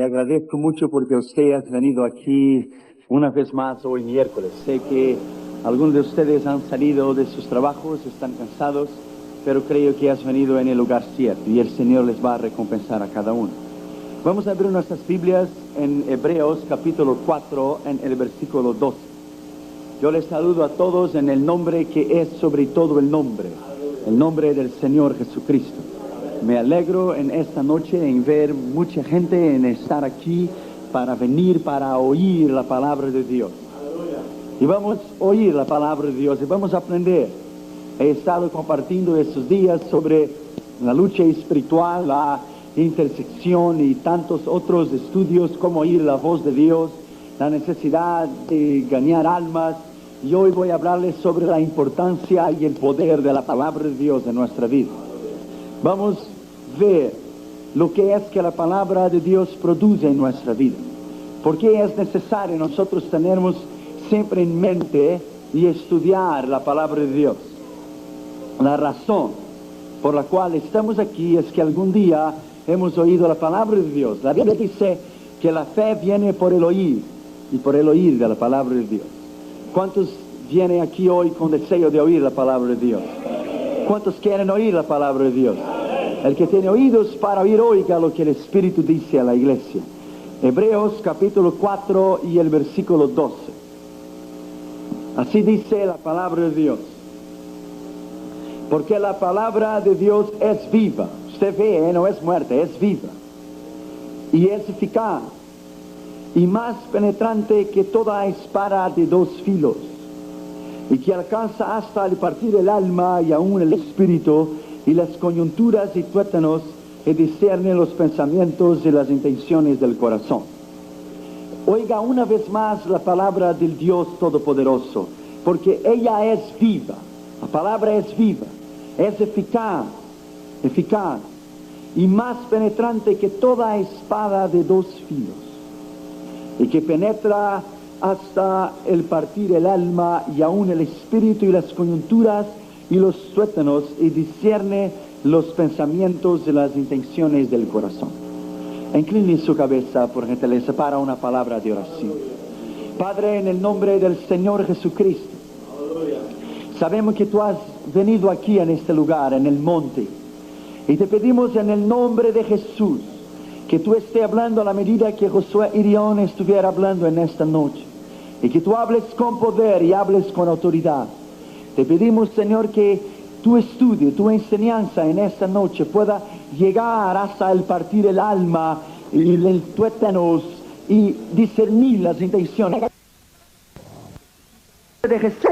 Le agradezco mucho porque usted ha venido aquí una vez más hoy miércoles. Sé que algunos de ustedes han salido de sus trabajos, están cansados, pero creo que has venido en el lugar cierto y el Señor les va a recompensar a cada uno. Vamos a abrir nuestras Biblias en Hebreos capítulo 4 en el versículo 12. Yo les saludo a todos en el nombre que es sobre todo el nombre del Señor Jesucristo. Me alegro en esta noche en ver mucha gente, en estar aquí para venir, para oír la palabra de Dios. Y vamos a oír la palabra de Dios y vamos a aprender. He estado compartiendo estos días sobre la lucha espiritual, la intersección y tantos otros estudios, cómo oír la voz de Dios, la necesidad de ganar almas. Y hoy voy a hablarles sobre la importancia y el poder de la palabra de Dios en nuestra vida. Vamos a ver lo que es que la palabra de Dios produce en nuestra vida. ¿Por qué es necesario nosotros tenernos siempre en mente y estudiar la palabra de Dios? La razón por la cual estamos aquí es que algún día hemos oído la palabra de Dios. La Biblia dice que la fe viene por el oír y por el oír de la palabra de Dios. ¿Cuántos vienen aquí hoy con deseo de oír la palabra de Dios? ¿Cuántos quieren oír la palabra de Dios? El que tiene oídos para oír, oiga lo que el Espíritu dice a la iglesia. Hebreos capítulo 4 y el versículo 12. Así dice la palabra de Dios. Porque la palabra de Dios es viva. Usted ve, no es muerta, es viva. Y es eficaz. Y más penetrante que toda espada de dos filos. Y que alcanza hasta el partir el alma y aún el espíritu y las coyunturas y tuétanos y discierne los pensamientos y las intenciones del corazón. Oiga una vez más la palabra del Dios Todopoderoso, porque ella es viva. La palabra es viva, es eficaz, y más penetrante que toda espada de dos filos, y que penetra hasta el partir el alma y aún el espíritu y las coyunturas y los tuétanos y discierne los pensamientos y las intenciones del corazón. Incline su cabeza porque te le separa una palabra de oración. Padre, en el nombre del Señor Jesucristo, sabemos que tú has venido aquí en este lugar, en el monte, y te pedimos en el nombre de Jesús que tú estés hablando a la medida que Josué Irión estuviera hablando en esta noche, y que tú hables con poder y hables con autoridad. Te pedimos, Señor, que tu estudio, tu enseñanza en esta noche pueda llegar hasta el partir el alma y el tuétanos y discernir las intenciones de Jesús.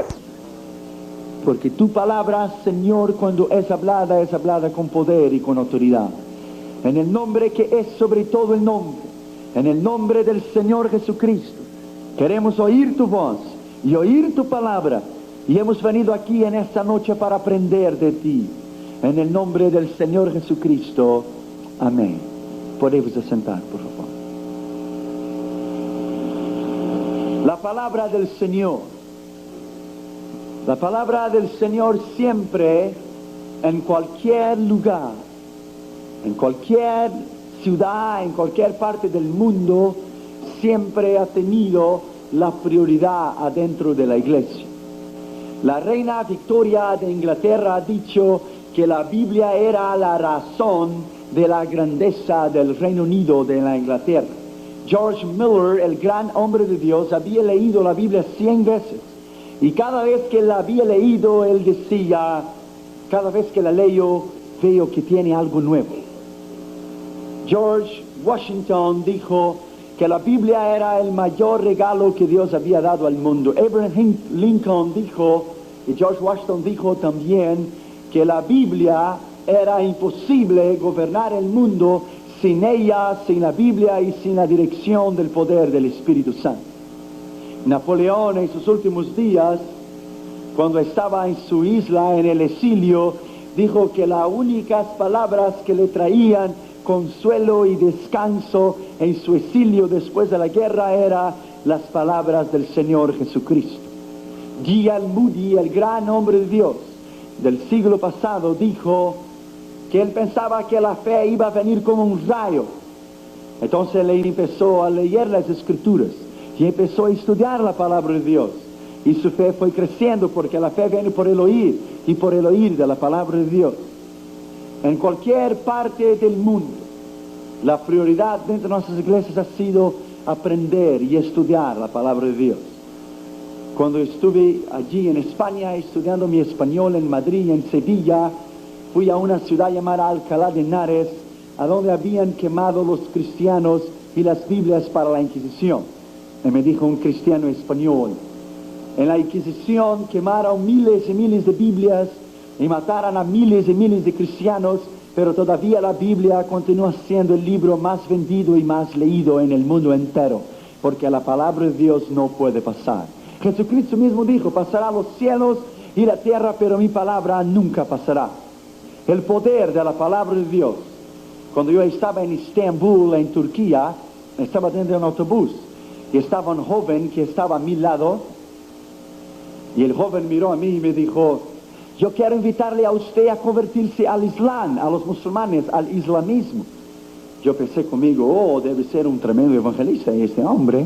Porque tu palabra, Señor, cuando es hablada con poder y con autoridad. En el nombre que es sobre todo el nombre, en el nombre del Señor Jesucristo, queremos oír tu voz y oír tu palabra. Y hemos venido aquí en esta noche para aprender de ti. En el nombre del Señor Jesucristo. Amén. Podemos sentar, por favor. La palabra del Señor. La palabra del Señor siempre, en cualquier lugar, en cualquier ciudad, en cualquier parte del mundo, siempre ha tenido la prioridad adentro de la iglesia. La reina Victoria de Inglaterra ha dicho que la Biblia era la razón de la grandeza del Reino Unido de la Inglaterra. George Miller, el gran hombre de Dios, había leído la Biblia 100 veces. Y cada vez que la había leído, él decía, cada vez que la leo, veo que tiene algo nuevo. George Washington dijo que la Biblia era el mayor regalo que Dios había dado al mundo. Abraham Lincoln dijo, y George Washington dijo también, que la Biblia era imposible gobernar el mundo sin ella, sin la Biblia y sin la dirección del poder del Espíritu Santo. Napoleón en sus últimos días, cuando estaba en su isla, en el exilio, dijo que las únicas palabras que le traían consuelo y descanso en su exilio después de la guerra eran las palabras del Señor Jesucristo. D.L. Moody, el gran hombre de Dios del siglo pasado, dijo que él pensaba que la fe iba a venir como un rayo Entonces él empezó a leer las escrituras y empezó a estudiar la palabra de Dios. Y su fe fue creciendo porque la fe viene por el oír y por el oír de la palabra de Dios. En cualquier parte del mundo, la prioridad dentro de nuestras iglesias ha sido aprender y estudiar la palabra de Dios. Cuando estuve allí en España estudiando mi español en Madrid y en Sevilla, fui a una ciudad llamada Alcalá de Henares, a donde habían quemado los cristianos y las Biblias para la Inquisición. Y me dijo un cristiano español: en la Inquisición quemaron miles y miles de Biblias y mataron a miles y miles de cristianos, pero todavía la Biblia continúa siendo el libro más vendido y más leído en el mundo entero, porque la palabra de Dios no puede pasar. Jesucristo mismo dijo: pasarán los cielos y la tierra, pero mi palabra nunca pasará. El poder de la palabra de Dios. Cuando yo estaba en Estambul, en Turquía, estaba dentro de un autobús y estaba un joven que estaba a mi lado, y el joven miró a mí y me dijo: yo quiero invitarle a usted a convertirse al Islam, a los musulmanes, al islamismo. Yo pensé conmigo: oh, debe ser un tremendo evangelista este hombre.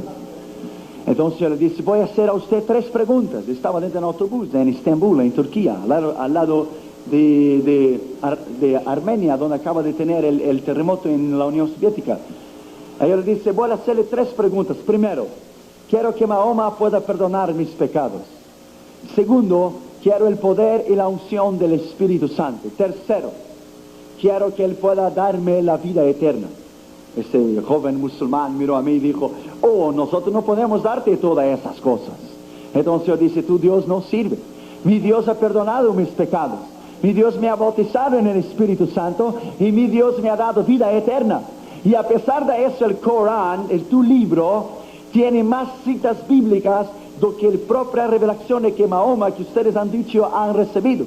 Entonces yo le dije: voy a hacer a usted 3 preguntas. Estaba dentro de un autobús en Estambul, en Turquía, al lado de Armenia, donde acaba de tener el terremoto en la Unión Soviética. Y yo le dije: voy a hacerle 3 preguntas. Primero, quiero que Mahoma pueda perdonar mis pecados. Segundo, quiero el poder y la unción del Espíritu Santo. Tercero, quiero que Él pueda darme la vida eterna. Ese joven musulmán miró a mí y dijo: oh, nosotros no podemos darte todas esas cosas. Entonces yo dije: tu Dios no sirve. Mi Dios ha perdonado mis pecados. Mi Dios me ha bautizado en el Espíritu Santo y mi Dios me ha dado vida eterna. Y a pesar de eso, el Corán, tu libro, tiene más citas bíblicas do que la propia revelación que Mahoma, que ustedes han dicho, han recibido.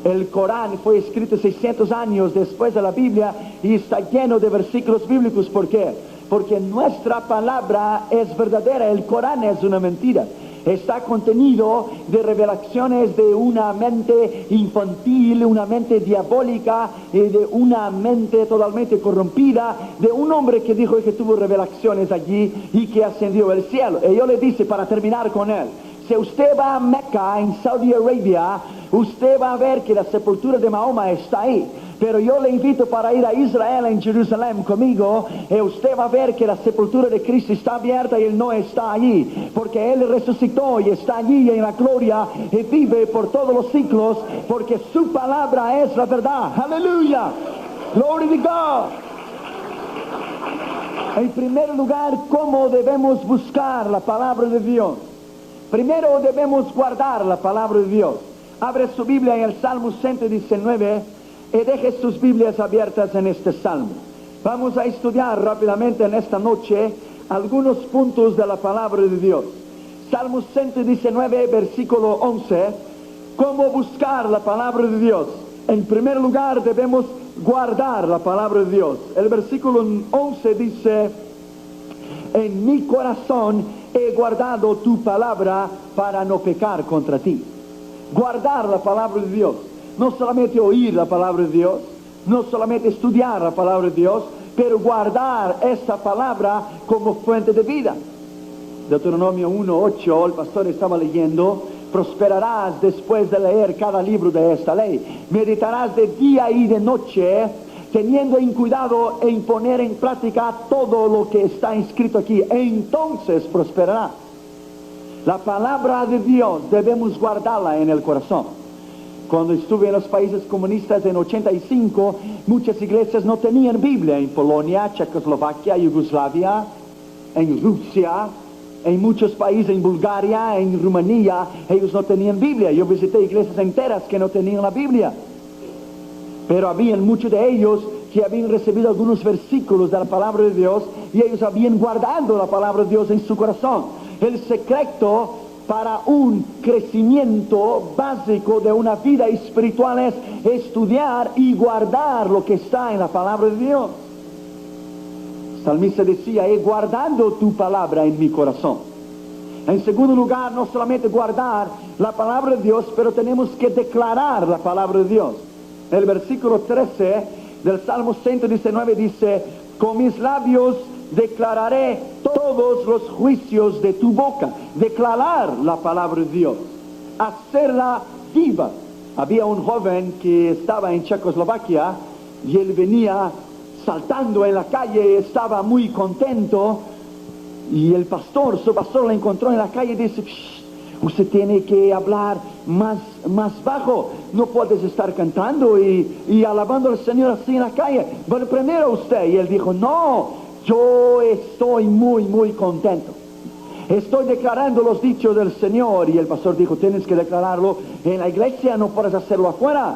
El Corán fue escrito 600 años después de la Biblia y está lleno de versículos bíblicos. ¿Por qué? Porque nuestra palabra es verdadera, el Corán es una mentira. Está contenido de revelaciones de una mente infantil, una mente diabólica, de una mente totalmente corrompida, de un hombre que dijo que tuvo revelaciones allí y que ascendió al cielo. Y yo le dije, para terminar con él: si usted va a Meca, en Saudi Arabia, usted va a ver que la sepultura de Mahoma está ahí. Pero yo le invito para ir a Israel, en Jerusalén, conmigo, y usted va a ver que la sepultura de Cristo está abierta y Él no está allí. Porque Él resucitó y está allí en la gloria y vive por todos los siglos, porque su palabra es la verdad. ¡Aleluya! ¡Glory to God! En primer lugar, ¿cómo debemos buscar la palabra de Dios? Primero debemos guardar la palabra de Dios. Abre su Biblia en el Salmo 119 y deje sus Biblias abiertas en este Salmo. Vamos a estudiar rápidamente en esta noche algunos puntos de la palabra de Dios. Salmo 119, versículo 11. ¿Cómo buscar la palabra de Dios? En primer lugar debemos guardar la palabra de Dios. El versículo 11 dice: en mi corazón he guardado tu palabra para no pecar contra ti. Guardar la palabra de Dios. No solamente oír la palabra de Dios, no solamente estudiar la palabra de Dios, pero guardar esta palabra como fuente de vida. Deuteronomio 1:8, el pastor estaba leyendo: prosperarás después de leer cada libro de esta ley. Meditarás de día y de noche, teniendo en cuidado en poner en práctica todo lo que está escrito aquí. Entonces prosperará. La palabra de Dios debemos guardarla en el corazón. Cuando estuve en los países comunistas en 85, muchas iglesias no tenían Biblia. En Polonia, Checoslovaquia, Yugoslavia, en Rusia, en muchos países, en Bulgaria, en Rumanía, ellos no tenían Biblia. Yo visité iglesias enteras que no tenían la Biblia. Pero habían muchos de ellos que habían recibido algunos versículos de la palabra de Dios y ellos habían guardado la palabra de Dios en su corazón. El secreto para un crecimiento básico de una vida espiritual es estudiar y guardar lo que está en la palabra de Dios. El salmista decía: he guardado tu palabra en mi corazón. En segundo lugar, no solamente guardar la palabra de Dios, pero tenemos que declarar la palabra de Dios. El versículo 13 del Salmo 119 dice: con mis labios declararé todos los juicios de tu boca. Declarar la palabra de Dios, hacerla viva. Había un joven que estaba en Checoslovaquia y él venía saltando en la calle, estaba muy contento, y su pastor lo encontró en la calle y dice: usted tiene que hablar más bajo, no puedes estar cantando y alabando al Señor así en la calle. Bueno, primero usted. Y él dijo: no, yo estoy muy contento, estoy declarando los dichos del Señor. Y el pastor dijo: tienes que declararlo en la iglesia, no puedes hacerlo afuera.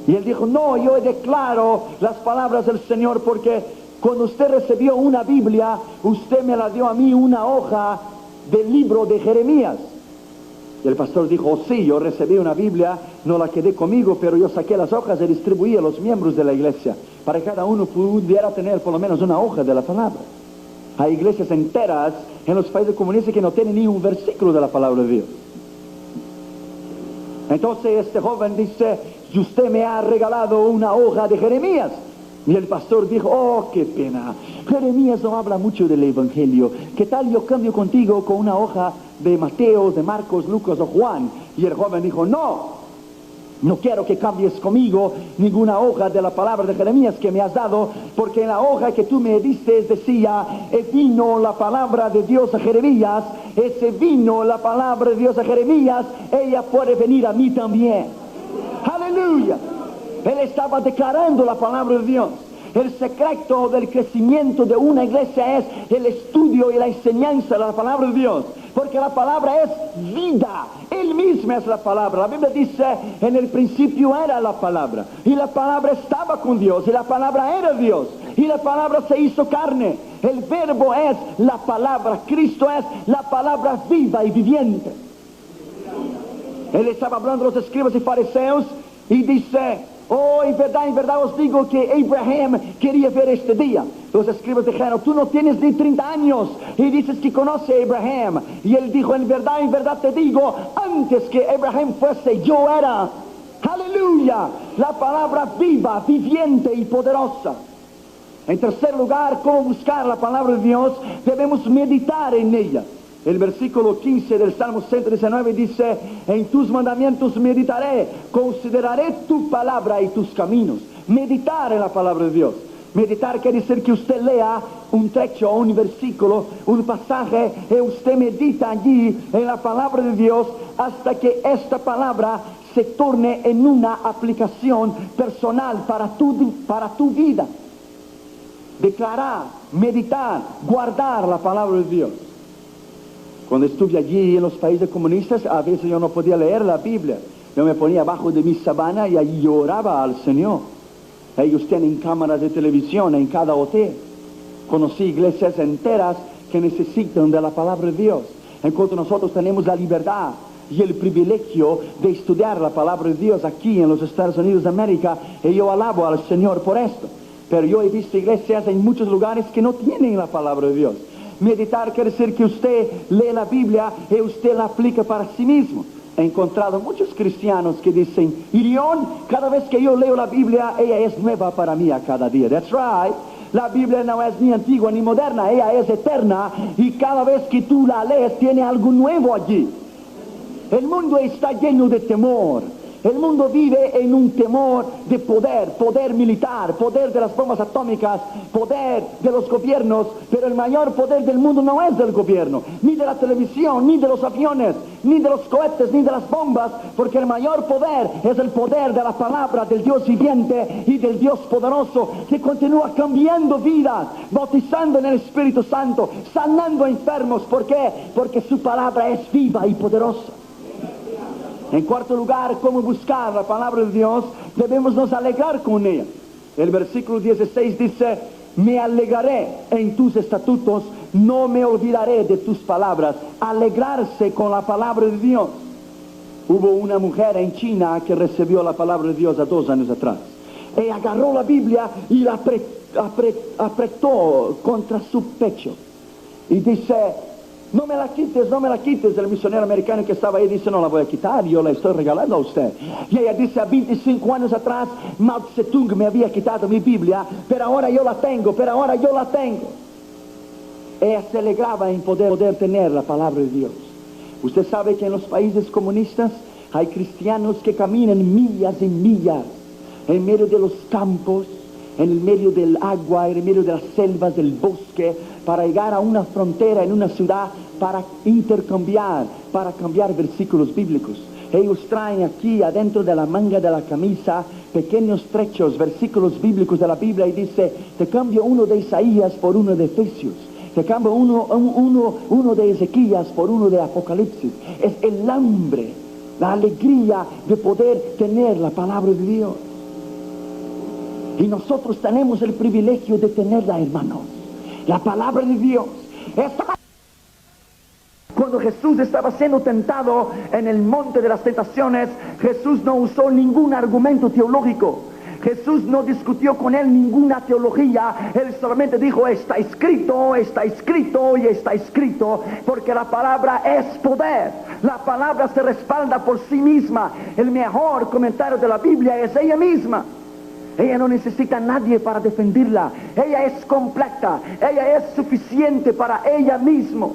Y él dijo: no, yo declaro las palabras del Señor, porque cuando usted recibió una Biblia, usted me la dio a mí, una hoja del libro de Jeremías. Y el pastor dijo: oh, sí, yo recibí una Biblia, no la quedé conmigo, pero yo saqué las hojas y distribuí a los miembros de la iglesia, para que cada uno pudiera tener por lo menos una hoja de la palabra. Hay iglesias enteras en los países comunistas que no tienen ni un versículo de la palabra de Dios. Entonces este joven dice: y usted me ha regalado una hoja de Jeremías. Y el pastor dijo: oh, qué pena, Jeremías no habla mucho del evangelio, ¿qué tal yo cambio contigo con una hoja de Mateo, de Marcos, Lucas o Juan? Y el joven dijo: no quiero que cambies conmigo ninguna hoja de la palabra de Jeremías que me has dado, porque en la hoja que tú me diste decía: vino la palabra de Dios a Jeremías, ese vino la palabra de Dios a Jeremías, ella puede venir a mí también. Aleluya. Él estaba declarando la palabra de Dios. El secreto del crecimiento de una iglesia es el estudio y la enseñanza de la palabra de Dios, porque la palabra es vida. Él mismo es la palabra. La Biblia dice: en el principio era la palabra, y la palabra estaba con Dios, y la palabra era Dios, y la palabra se hizo carne. El verbo es la palabra. Cristo es la palabra viva y viviente. Él estaba hablando a los escribas y fariseos y dice: oh, en verdad os digo que Abraham quería ver este día. Los escribas dijeron: tú no tienes ni 30 años y dices que conoce a Abraham. Y él dijo: en verdad te digo, antes que Abraham fuese, yo era. Aleluya. La palabra viva, viviente y poderosa. En tercer lugar, ¿cómo buscar la palabra de Dios? Debemos meditar en ella. El versículo 15 del Salmo 119 dice: en tus mandamientos meditaré, consideraré tu palabra y tus caminos. Meditar en la palabra de Dios. Meditar quiere decir que usted lea un trecho, un versículo, un pasaje, y usted medita allí en la palabra de Dios hasta que esta palabra se torne en una aplicación personal para tu vida. Declarar, meditar, guardar la palabra de Dios. Cuando estuve allí en los países comunistas, a veces yo no podía leer la Biblia. Yo me ponía abajo de mi sabana y allí lloraba al Señor. Ellos tienen cámaras de televisión en cada hotel. Conocí iglesias enteras que necesitan de la palabra de Dios. En cuanto nosotros tenemos la libertad y el privilegio de estudiar la palabra de Dios aquí en los Estados Unidos de América, y yo alabo al Señor por esto. Pero yo he visto iglesias en muchos lugares que no tienen la palabra de Dios. Meditar quiere decir que usted lee la Biblia y usted la aplica para sí mismo. He encontrado muchos cristianos que dicen: Irión, cada vez que yo leo la Biblia, ella es nueva para mí a cada día. That's right. La Biblia no es ni antigua ni moderna, ella es eterna, y cada vez que tú la lees tiene algo nuevo allí. El mundo está lleno de temor. El mundo vive en un temor de poder militar, poder de las bombas atómicas, poder de los gobiernos, pero el mayor poder del mundo no es del gobierno, ni de la televisión, ni de los aviones, ni de los cohetes, ni de las bombas, porque el mayor poder es el poder de la palabra del Dios viviente y del Dios poderoso, que continúa cambiando vidas, bautizando en el Espíritu Santo, sanando enfermos. ¿Por qué? Porque su palabra es viva y poderosa. En cuarto lugar, ¿cómo buscar la palabra de Dios? Debemos nos alegrar con ella. El versículo 16 dice: me alegraré en tus estatutos, no me olvidaré de tus palabras. Alegrarse con la palabra de Dios. Hubo una mujer en China que recibió la palabra de Dios a 2 años atrás. Ella agarró la Biblia y la apretó contra su pecho. Y dice: No me la quites, no me la quites. El misionero americano que estaba ahí dice, no la voy a quitar, yo la estoy regalando a usted. Y ella dice, a 25 años atrás, Mao Zedong me había quitado mi Biblia, pero ahora yo la tengo, pero ahora yo la tengo. Ella se alegraba en poder tener la palabra de Dios. Usted sabe que en los países comunistas hay cristianos que caminan millas y millas en medio de los campos, en el medio del agua, en el medio de las selvas, del bosque, para llegar a una frontera en una ciudad, para intercambiar, para cambiar versículos bíblicos. Ellos traen aquí adentro de la manga de la camisa pequeños trechos, versículos bíblicos de la Biblia, y dice, te cambio uno de Isaías por uno de Efesios, te cambio uno de Ezequías por uno de Apocalipsis. Es el hambre, la alegría de poder tener la palabra de Dios. Y nosotros tenemos el privilegio de tenerla, hermanos. La palabra de Dios. Cuando Jesús estaba siendo tentado en el monte de las tentaciones, Jesús no usó ningún argumento teológico. Jesús no discutió con él ninguna teología. Él solamente dijo, está escrito y está escrito, porque la palabra es poder. La palabra se respalda por sí misma. El mejor comentario de la Biblia es ella misma. Ella no necesita a nadie para defenderla. Ella es completa. Ella es suficiente para ella misma.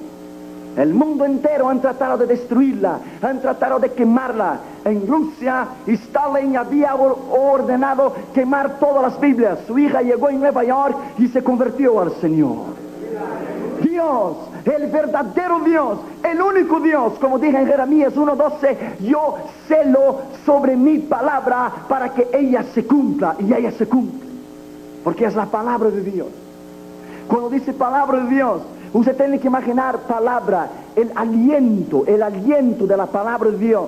El mundo entero han tratado de destruirla, han tratado de quemarla. En Rusia, Stalin había ordenado quemar todas las Biblias. Su hija llegó en Nueva York y se convirtió al Señor. Dios, el verdadero Dios, el único Dios, como dije en Jeremías 1:12, yo celo sobre mi palabra para que ella se cumpla, y ella se cumple, porque es la palabra de Dios. Cuando dice palabra de Dios, usted tiene que imaginar palabra, el aliento de la palabra de Dios.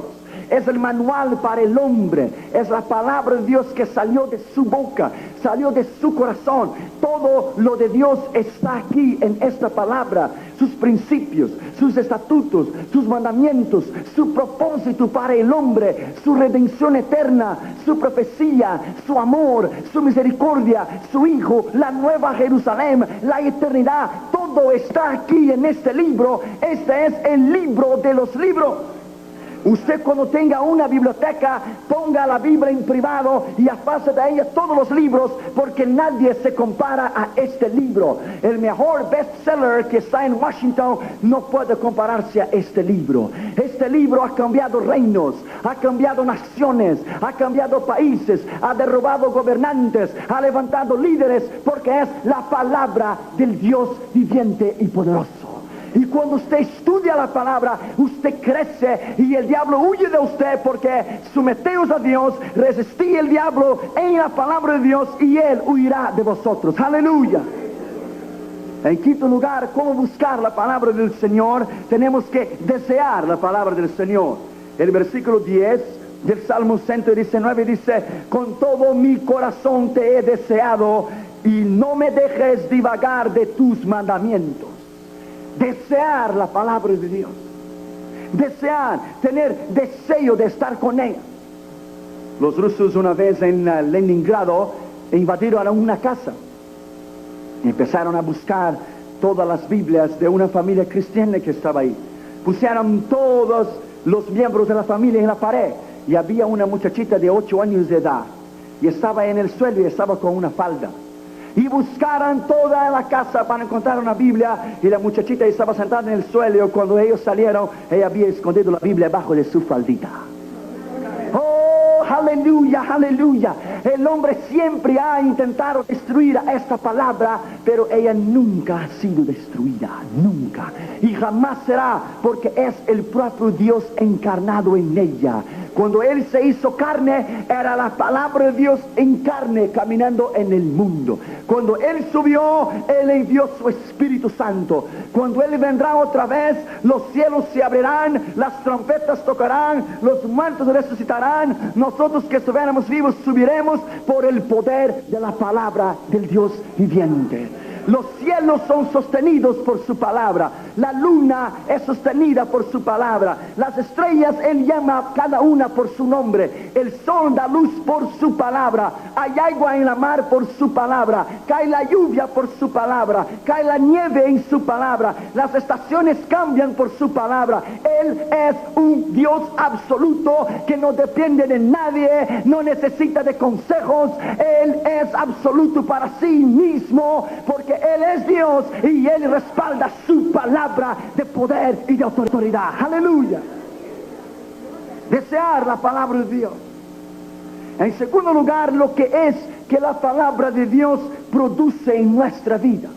Es el manual para el hombre. Es la palabra de Dios que salió de su boca, salió de su corazón. Todo lo de Dios está aquí en esta palabra. Sus principios, sus estatutos, sus mandamientos, su propósito para el hombre, su redención eterna, su profecía, su amor, su misericordia, su Hijo, la nueva Jerusalén, la eternidad. Todo está aquí en este libro. Este es el libro de los libros. Usted, cuando tenga una biblioteca, ponga la Biblia en privado y apase de ella todos los libros, porque nadie se compara a este libro. El mejor bestseller que está en Washington no puede compararse a este libro. Este libro ha cambiado reinos, ha cambiado naciones, ha cambiado países, ha derrubado gobernantes, ha levantado líderes, porque es la palabra del Dios viviente y poderoso. Y cuando usted estudia la palabra, usted crece y el diablo huye de usted, porque someteos a Dios, resistí el diablo en la palabra de Dios y él huirá de vosotros. Aleluya. En quinto lugar, ¿cómo buscar la palabra del Señor? Tenemos que desear la palabra del Señor. El versículo 10 del Salmo 119 dice, con todo mi corazón te he deseado y no me dejes divagar de tus mandamientos. Desear la palabra de Dios, desear, tener deseo de estar con ella. Los rusos una vez en Leningrado invadieron a una casa y empezaron a buscar todas las Biblias de una familia cristiana que estaba ahí. Pusieron todos los miembros de la familia en la pared y había una muchachita de 8 años de edad y estaba en el suelo y estaba con una falda. Y buscaron toda la casa para encontrar una Biblia, y la muchachita estaba sentada en el suelo. Cuando ellos salieron, ella había escondido la Biblia debajo de su faldita. Oh, aleluya, aleluya. El hombre siempre ha intentado destruir a esta palabra, pero ella nunca ha sido destruida, nunca. Y jamás será, porque es el propio Dios encarnado en ella. Cuando Él se hizo carne, era la palabra de Dios en carne, caminando en el mundo. Cuando Él subió, Él envió su Espíritu Santo. Cuando Él vendrá otra vez, los cielos se abrirán, las trompetas tocarán, los muertos resucitarán. Nosotros que estuviéramos vivos subiremos por el poder de la palabra del Dios viviente. Los cielos son sostenidos por su palabra. La luna es sostenida por su palabra. Las estrellas Él llama cada una por su nombre. El sol da luz por su palabra. Hay agua en la mar por su palabra. Cae la lluvia por su palabra. Cae la nieve en su palabra. Las estaciones cambian por su palabra. Él es un Dios absoluto que no depende de nadie, no necesita de consejos. Él es absoluto para sí mismo, porque Él es Dios y Él respalda su palabra de poder y de autoridad. Aleluya. Desear la palabra de Dios. En segundo lugar, lo que es que la palabra de Dios produce en nuestra vida.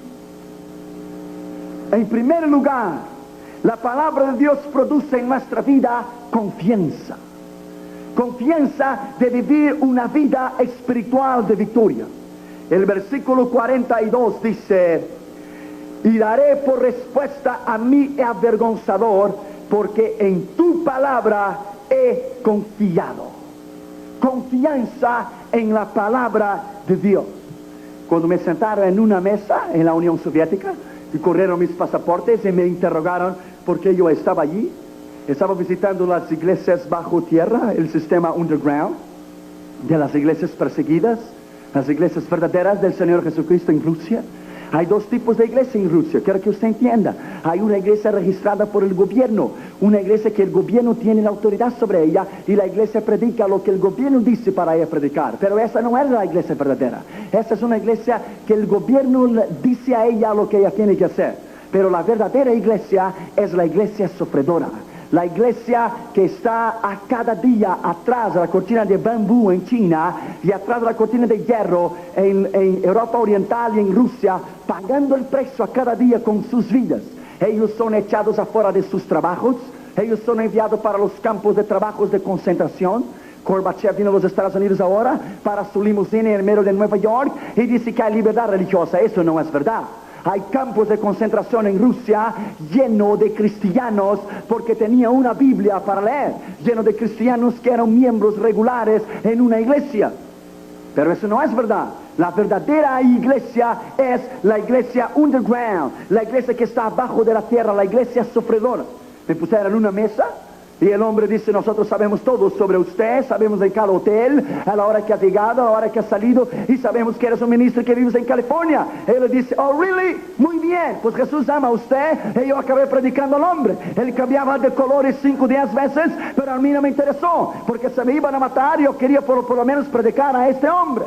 En primer lugar, la palabra de Dios produce en nuestra vida confianza. Confianza de vivir una vida espiritual de victoria. El versículo 42 dice: y daré por respuesta a mi avergonzador, porque en tu palabra he confiado. Confianza en la palabra de Dios. Cuando me sentaron en una mesa en la Unión Soviética y corrieron mis pasaportes y me interrogaron por qué yo estaba allí, estaba visitando las iglesias bajo tierra, el sistema underground de las iglesias perseguidas, las iglesias verdaderas del Señor Jesucristo en Rusia. Hay dos tipos de iglesia en Rusia, quiero que usted entienda. Hay una iglesia registrada por el gobierno, una iglesia que el gobierno tiene la autoridad sobre ella y la iglesia predica lo que el gobierno dice para ella predicar. Pero esa no es la iglesia verdadera. Esa es una iglesia que el gobierno dice a ella lo que ella tiene que hacer. Pero la verdadera iglesia es la iglesia sufridora. La iglesia que está a cada día atrás de la cortina de bambú en China y atrás de la cortina de hierro en Europa Oriental y en Rusia, pagando el precio a cada día con sus vidas. Ellos son echados afuera de sus trabajos, ellos son enviados para los campos de trabajos de concentración. Gorbachev vino a los Estados Unidos ahora para su limusina en el medio de Nueva York y dice que hay libertad religiosa. Eso no es verdad. Hay campos de concentración en Rusia lleno de cristianos porque tenía una Biblia para leer, lleno de cristianos que eran miembros regulares en una iglesia. Pero eso no es verdad. La verdadera iglesia es la iglesia underground, la iglesia que está abajo de la tierra, la iglesia sufridora. Me pusieron en una mesa y el hombre dice: nosotros sabemos todo sobre usted, sabemos en cada hotel, a la hora que ha llegado, a la hora que ha salido, y sabemos que eres un ministro que vives en California. Él le dice: oh, really? Muy bien, pues Jesús ama a usted, y yo acabé predicando al hombre. Él cambiaba de colores 5 o 10 veces, pero a mí no me interesó, porque se me iban a matar y yo quería por lo menos predicar a este hombre.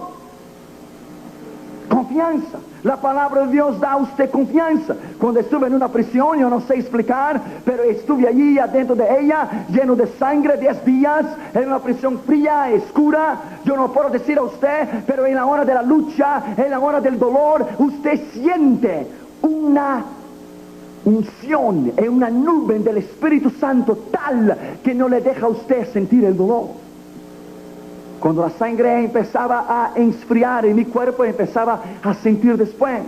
Confianza. La palabra de Dios da a usted confianza. Cuando estuve en una prisión, yo no sé explicar, pero estuve allí adentro de ella, lleno de sangre, 10 días, en una prisión fría, oscura. Yo no puedo decir a usted, pero en la hora de la lucha, en la hora del dolor, usted siente una unción, en una nube del Espíritu Santo tal que no le deja a usted sentir el dolor. Cuando la sangre empezaba a enfriar en mi cuerpo, empezaba a sentir después.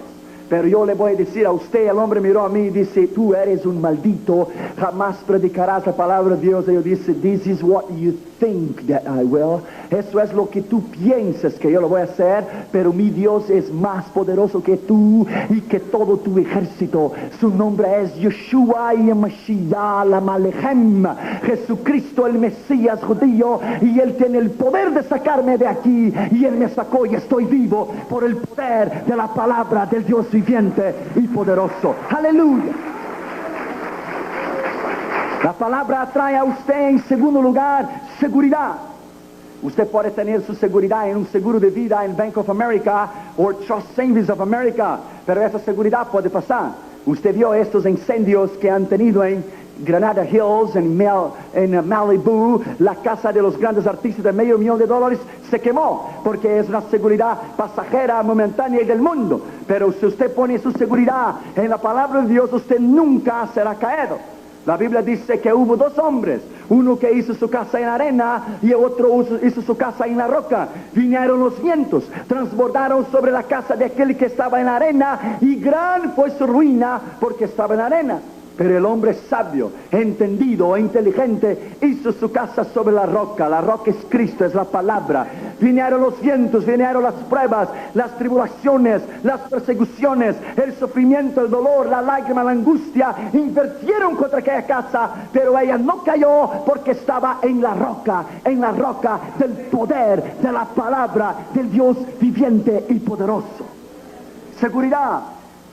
Pero yo le voy a decir a usted, el hombre miró a mí y dice: tú eres un maldito, jamás predicarás la palabra de Dios. Y yo dice: this is what you think that I will. Eso es lo que tú piensas que yo lo voy a hacer, pero mi Dios es más poderoso que tú y que todo tu ejército. Su nombre es Yeshua y Mashiach la Malechem, Jesucristo el Mesías judío, y Él tiene el poder de sacarme de aquí, y Él me sacó y estoy vivo por el poder de la palabra del Dios viviente y poderoso. Aleluya. La palabra trae a usted en segundo lugar seguridad. Usted puede tener su seguridad en un seguro de vida en Bank of America o Trust Savings of America, pero esa seguridad puede pasar. Usted vio estos incendios que han tenido en Granada Hills, en Malibu. La casa de los grandes artistas de $500,000 se quemó porque es una seguridad pasajera, momentánea y del mundo. Pero si usted pone su seguridad en la palabra de Dios, usted nunca será caído. La Biblia dice que hubo 2 hombres, uno que hizo su casa en arena y otro hizo su casa en la roca. Vinieron los vientos, transbordaron sobre la casa de aquel que estaba en la arena, y gran fue su ruina porque estaba en la arena. Pero el hombre sabio, entendido, inteligente, hizo su casa sobre la roca. La roca es Cristo, es la palabra. Vinieron los vientos, vinieron las pruebas, las tribulaciones, las persecuciones, el sufrimiento, el dolor, la lágrima, la angustia, invirtieron contra aquella casa, pero ella no cayó porque estaba en la roca del poder, de la palabra del Dios viviente y poderoso. Seguridad.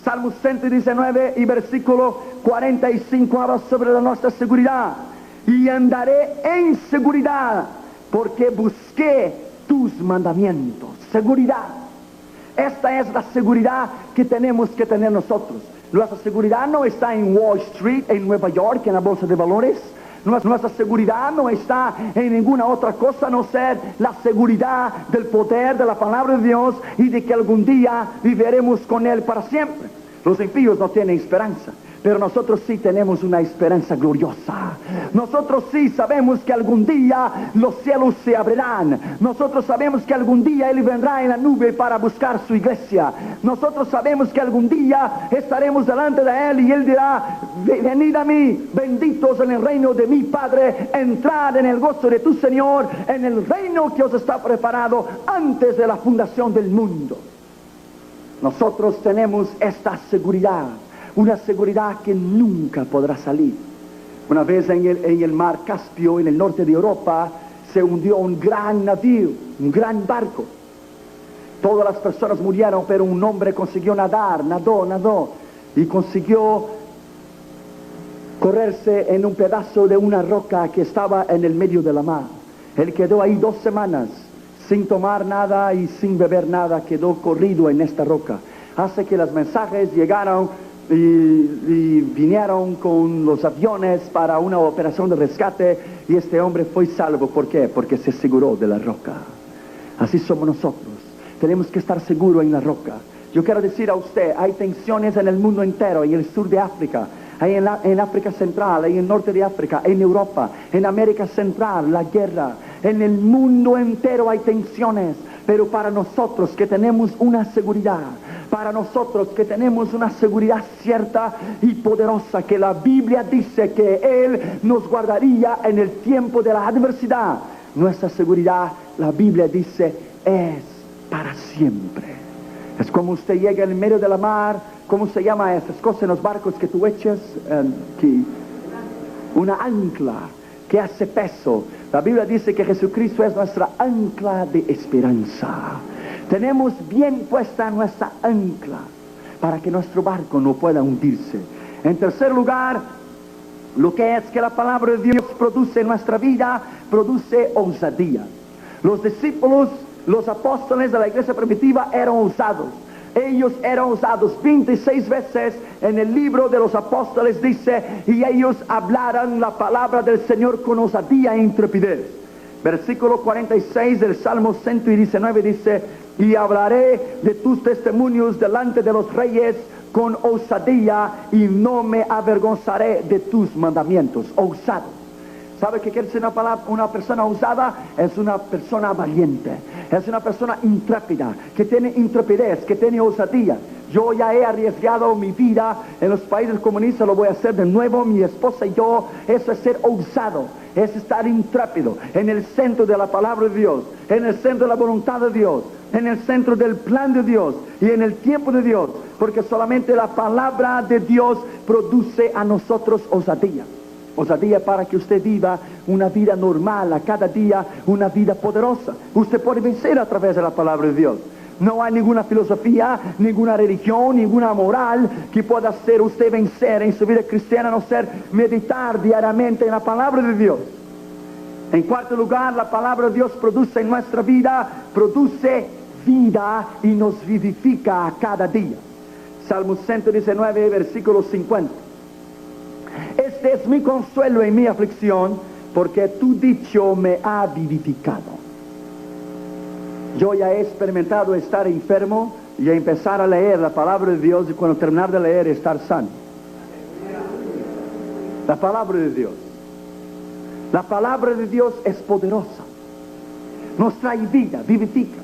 Salmo 119 y versículo 45 habla sobre la nuestra seguridad. Y andaré en seguridad porque busqué tus mandamientos. Seguridad. Esta es la seguridad que tenemos que tener nosotros. Nuestra seguridad no está en Wall Street, en Nueva York, en la bolsa de valores. Nuestra seguridad no está en ninguna otra cosa, no ser la seguridad del poder de la palabra de Dios y de que algún día viviremos con Él para siempre. Los impíos no tienen esperanza, pero nosotros sí tenemos una esperanza gloriosa. Nosotros sí sabemos que algún día los cielos se abrirán. Nosotros sabemos que algún día Él vendrá en la nube para buscar su iglesia. Nosotros sabemos que algún día estaremos delante de Él y Él dirá: venid a mí, benditos en el reino de mi Padre, entrad en el gozo de tu Señor, en el reino que os está preparado antes de la fundación del mundo. Nosotros tenemos esta seguridad, una seguridad que nunca podrá salir. Una vez en el mar Caspio, en el norte de Europa, se hundió un gran navío, un gran barco. Todas las personas murieron, pero un hombre consiguió nadó, y consiguió correrse en un pedazo de una roca que estaba en el medio de la mar. Él quedó ahí 2 semanas, sin tomar nada y sin beber nada, quedó corrido en esta roca. Hace que los mensajes llegaron y vinieron con los aviones para una operación de rescate, y este hombre fue salvo. ¿Por qué? Porque se aseguró de la roca. Así somos nosotros. Tenemos que estar seguros en la roca. Yo quiero decir a usted, hay tensiones en el mundo entero, en el sur de África, hay en África Central, en el norte de África, en Europa, en América Central, la guerra. En el mundo entero hay tensiones, pero para nosotros que tenemos una seguridad, para nosotros que tenemos una seguridad cierta y poderosa, que la Biblia dice que Él nos guardaría en el tiempo de la adversidad, nuestra seguridad, la Biblia dice, es para siempre. Es como usted llega en medio de la mar. ¿Cómo se llama esas cosas en los barcos que tú echas? Una ancla que hace peso. La Biblia dice que Jesucristo es nuestra ancla de esperanza. Tenemos bien puesta nuestra ancla para que nuestro barco no pueda hundirse. En tercer lugar, lo que es que la palabra de Dios produce en nuestra vida, produce osadía. Los discípulos, los apóstoles de la iglesia primitiva eran osados. Ellos eran osados. 26 veces en el libro de los apóstoles dice, y ellos hablaron la palabra del Señor con osadía e intrepidez. Versículo 46 del Salmo 119 dice, y hablaré de tus testimonios delante de los reyes con osadía, y no me avergonzaré de tus mandamientos. Osado. ¿Sabe qué quiere decir una persona osada? Es una persona valiente, es una persona intrépida, que tiene intrepidez, que tiene osadía. Yo ya he arriesgado mi vida en los países comunistas, lo voy a hacer de nuevo, mi esposa y yo. Eso es ser osado, es estar intrépido, en el centro de la palabra de Dios, en el centro de la voluntad de Dios, en el centro del plan de Dios y en el tiempo de Dios, porque solamente la palabra de Dios produce a nosotros osadía. Osadía para que usted viva una vida normal, a cada día una vida poderosa. Usted puede vencer a través de la palabra de Dios. No hay ninguna filosofía, ninguna religión, ninguna moral que pueda hacer usted vencer en su vida cristiana, a no ser meditar diariamente en la palabra de Dios. En cuarto lugar, la palabra de Dios produce en nuestra vida, produce vida y nos vivifica a cada día. Salmo 119, versículo 50. Este es mi consuelo en mi aflicción, porque tu dicho me ha vivificado. Yo ya he experimentado estar enfermo y empezar a leer la palabra de Dios, y cuando terminar de leer estar sano. La palabra de Dios. La palabra de Dios es poderosa. Nos trae vida, vivifica.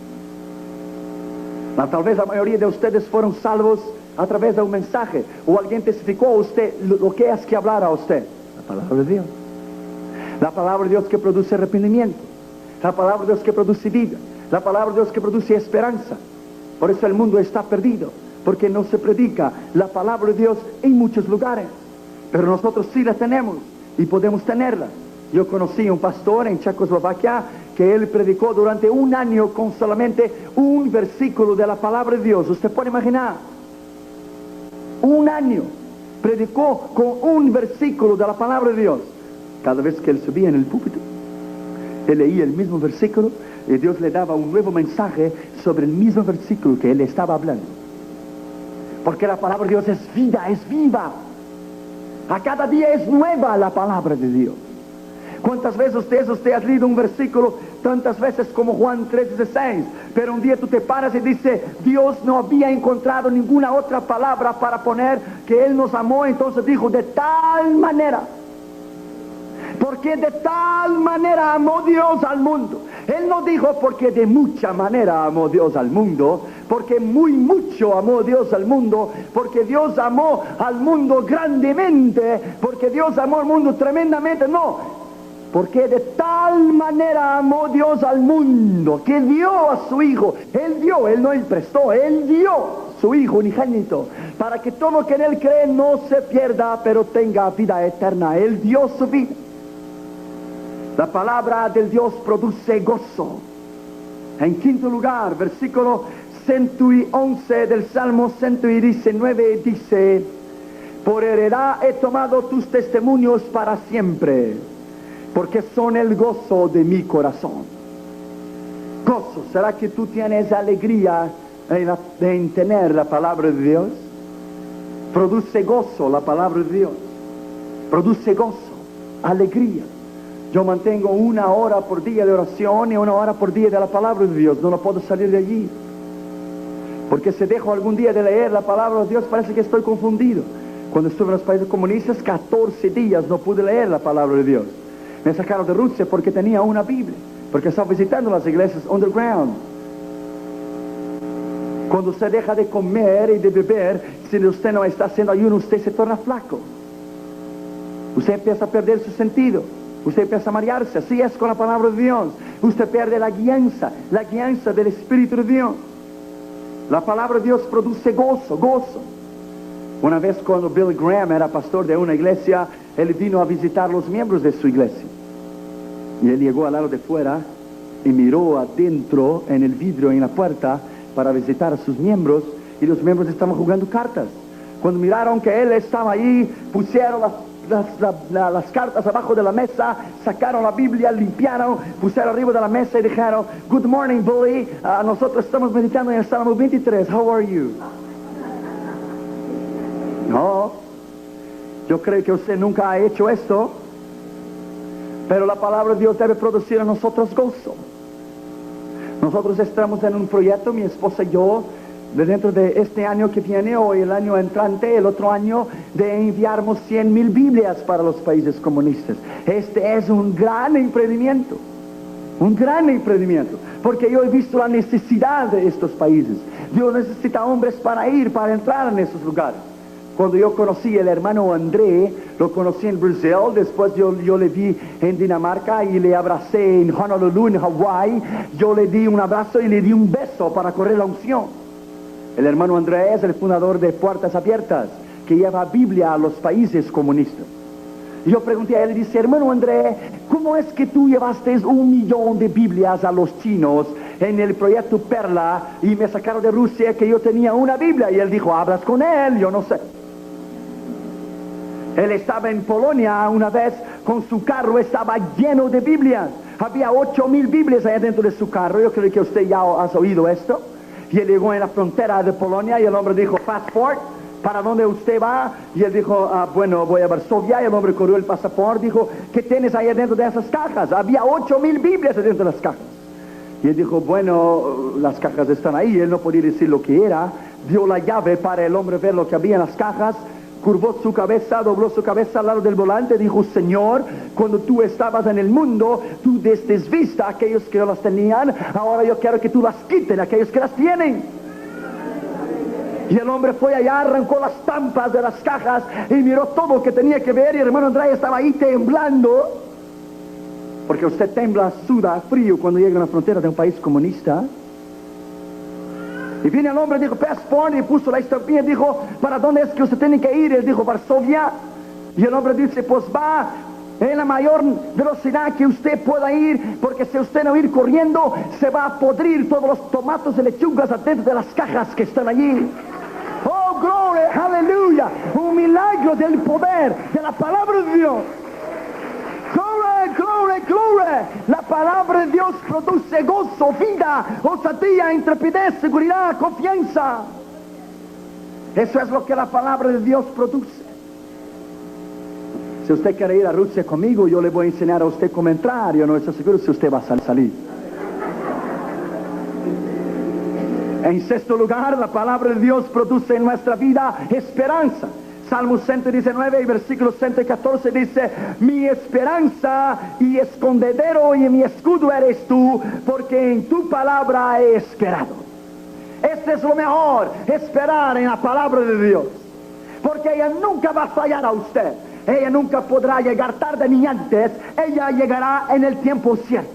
Tal vez la mayoría de ustedes fueron salvos a través de un mensaje, o alguien testificó a usted lo que es que hablar a usted? La palabra de Dios. La palabra de Dios que produce arrepentimiento. La palabra de Dios que produce vida. La palabra de Dios que produce esperanza. Por eso el mundo está perdido, porque no se predica la palabra de Dios en muchos lugares. Pero nosotros sí la tenemos y podemos tenerla. Yo conocí a un pastor en Checoslovaquia que él predicó durante un año con solamente un versículo de la palabra de Dios. ¿Usted puede imaginar? Un año predicó con un versículo de la palabra de Dios. Cada vez que él subía en el púlpito, él leía el mismo versículo y Dios le daba un nuevo mensaje sobre el mismo versículo que él estaba hablando. Porque la palabra de Dios es vida, es viva. A cada día es nueva la palabra de Dios. ¿Cuántas veces usted ha leído un versículo tantas veces como Juan 3:16? Pero un día tú te paras y dices, Dios no había encontrado ninguna otra palabra para poner que Él nos amó, entonces dijo, de tal manera. Porque de tal manera amó Dios al mundo. Él no dijo porque de mucha manera amó Dios al mundo, porque muy mucho amó Dios al mundo, porque Dios amó al mundo grandemente, porque Dios amó al mundo tremendamente, no. Porque de tal manera amó Dios al mundo, que dio a su Hijo. Él dio, Él no prestó, Él dio su Hijo unigénito, para que todo lo que en Él cree no se pierda, pero tenga vida eterna. Él dio su vida. La palabra del Dios produce gozo. En quinto lugar, versículo 111 del Salmo 119 dice, por heredad he tomado tus testimonios para siempre, porque son el gozo de mi corazón. Gozo, ¿será que tú tienes alegría en tener la palabra de Dios? Produce gozo la palabra de Dios. Produce gozo, alegría. Yo mantengo 1 hora por día de oración y 1 hora por día de la palabra de Dios. No puedo salir de allí. Porque si dejo algún día de leer la palabra de Dios, parece que estoy confundido. Cuando estuve en los países comunistas, 14 días no pude leer la palabra de Dios. Me sacaron de Rusia porque tenía una Biblia, porque estaba visitando las iglesias underground. Cuando usted deja de comer y de beber, si usted no está haciendo ayuno, usted se torna flaco. Usted empieza a perder su sentido. Usted empieza a marearse. Así es con la palabra de Dios. Usted pierde la guianza del Espíritu de Dios. La palabra de Dios produce gozo, gozo. Una vez cuando Billy Graham era pastor de una iglesia, él vino a visitar los miembros de su iglesia. Y él llegó al lado de fuera y miró adentro en el vidrio, en la puerta, para visitar a sus miembros, y los miembros estaban jugando cartas. Cuando miraron que él estaba ahí, pusieron las cartas abajo de la mesa, sacaron la Biblia, limpiaron, pusieron arriba de la mesa y dijeron, good morning Billy, nosotros estamos meditando en el Salmo 23, how are you? No, yo creo que usted nunca ha hecho esto, pero la palabra de Dios debe producir en nosotros gozo. Nosotros estamos en un proyecto, mi esposa y yo, de dentro de este año que viene o el año entrante, el otro año, de enviarnos 100,000 Biblias para los países comunistas. Este es un gran emprendimiento, porque yo he visto la necesidad de estos países. Dios necesita hombres para entrar en esos lugares. Cuando yo conocí al hermano André, lo conocí en Brasil, después yo le vi en Dinamarca y le abracé en Honolulu, en Hawái. Yo le di un abrazo y le di un beso para correr la unción. El hermano André es el fundador de Puertas Abiertas, que lleva Biblia a los países comunistas. Y yo pregunté a él y dice, hermano André, ¿cómo es que tú llevaste 1,000,000 de Biblias a los chinos en el proyecto Perla y me sacaron de Rusia que yo tenía una Biblia? Y él dijo, hablas con él, yo no sé. Él estaba en Polonia una vez con su carro, estaba lleno de Biblias. Había 8,000 Biblias ahí dentro de su carro. Yo creo que usted ya ha oído esto. Y él llegó en la frontera de Polonia y el hombre dijo, passport, ¿para dónde usted va? Y él dijo, bueno, voy a Varsovia. Y el hombre corrió el pasaporte, dijo, ¿qué tienes ahí dentro de esas cajas? Había 8,000 Biblias dentro de las cajas. Y él dijo, bueno, las cajas están ahí. Él no podía decir lo que era. Dio la llave para el hombre ver lo que había en las cajas. Curvó su cabeza, dobló su cabeza al lado del volante, dijo, Señor, cuando tú estabas en el mundo, tú diste vista a aquellos que no las tenían, ahora yo quiero que tú las quites a aquellos que las tienen. Y el hombre fue allá, arrancó las tampas de las cajas y miró todo lo que tenía que ver. Y el hermano Andrés estaba ahí temblando. Porque usted tembla, suda, frío cuando llega a la frontera de un país comunista. Y viene el hombre, dijo, passport, y puso la estampilla, dijo, ¿para dónde es que usted tiene que ir? Él dijo, Varsovia. Y el hombre dice, pues va en la mayor velocidad que usted pueda ir, porque si usted no ir corriendo, se va a podrir todos los tomates y lechugas adentro de las cajas que están allí. Oh, gloria, aleluya, un milagro del poder de la palabra de Dios. Gloria, gloria, gloria. La palabra de Dios produce gozo, vida, osadía, intrepidez, seguridad, confianza. Eso es lo que la palabra de Dios produce. Si usted quiere ir a Rusia conmigo, yo le voy a enseñar a usted cómo entrar. Yo no estoy seguro si usted va a salir. En sexto lugar, la palabra de Dios produce en nuestra vida esperanza. Salmo 119 y versículo 114 dice, mi esperanza y escondedero y mi escudo eres tú, porque en tu palabra he esperado. Este es lo mejor, esperar en la palabra de Dios, porque ella nunca va a fallar a usted. Ella nunca podrá llegar tarde ni antes, ella llegará en el tiempo cierto.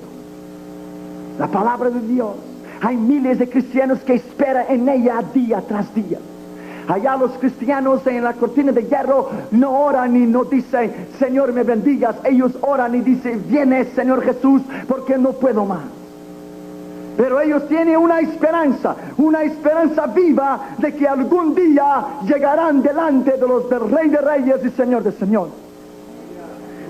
La palabra de Dios, hay miles de cristianos que esperan en ella día tras día. Allá los cristianos en la cortina de hierro no oran y no dicen, Señor me bendigas. Ellos oran y dicen, viene Señor Jesús, porque no puedo más. Pero ellos tienen una esperanza viva de que algún día llegarán delante de los del Rey de Reyes y Señor de Señores.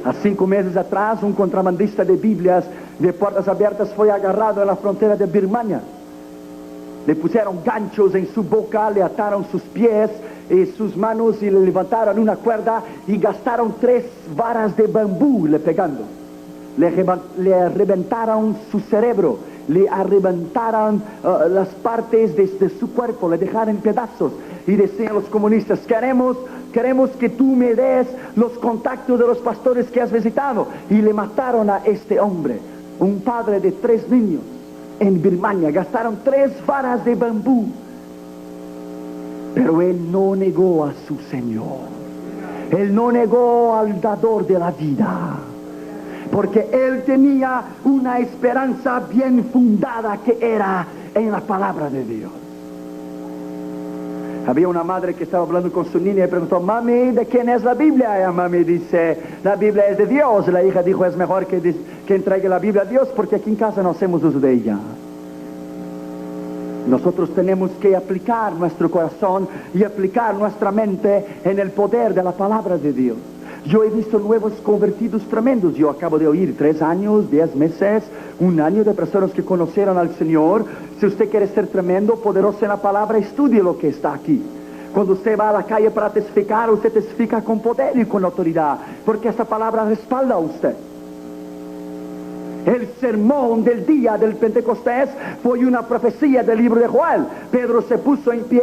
A 5 meses atrás, un contrabandista de Biblias de puertas abiertas fue agarrado en la frontera de Birmania. Le pusieron ganchos en su boca, le ataron sus pies y sus manos y le levantaron una cuerda y gastaron 3 varas de bambú le pegando. Le reventaron su cerebro, le arrebentaron las partes de su cuerpo, le dejaron en pedazos. Y decían los comunistas, queremos que tú me des los contactos de los pastores que has visitado. Y le mataron a este hombre, un padre de 3 niños. En Birmania gastaron 3 varas de bambú, pero él no negó a su Señor. Él no negó al dador de la vida, porque él tenía una esperanza bien fundada que era en la palabra de Dios. Había una madre que estaba hablando con su niña y preguntó, mami, ¿de quién es la Biblia? Y la mami dice, la Biblia es de Dios. La hija dijo, es mejor que entregue la Biblia a Dios, porque aquí en casa no hacemos uso de ella. Nosotros tenemos que aplicar nuestro corazón y aplicar nuestra mente en el poder de la palabra de Dios. Yo he visto nuevos convertidos tremendos. Yo acabo de oír 3 años, 10 meses, 1 año de personas que conocieron al Señor. Si usted quiere ser tremendo, poderoso en la palabra, estudie lo que está aquí. Cuando usted va a la calle para testificar, usted testifica con poder y con autoridad, porque esta palabra respalda a usted. El sermón del día del Pentecostés fue una profecía del libro de Joel. Pedro se puso en pie,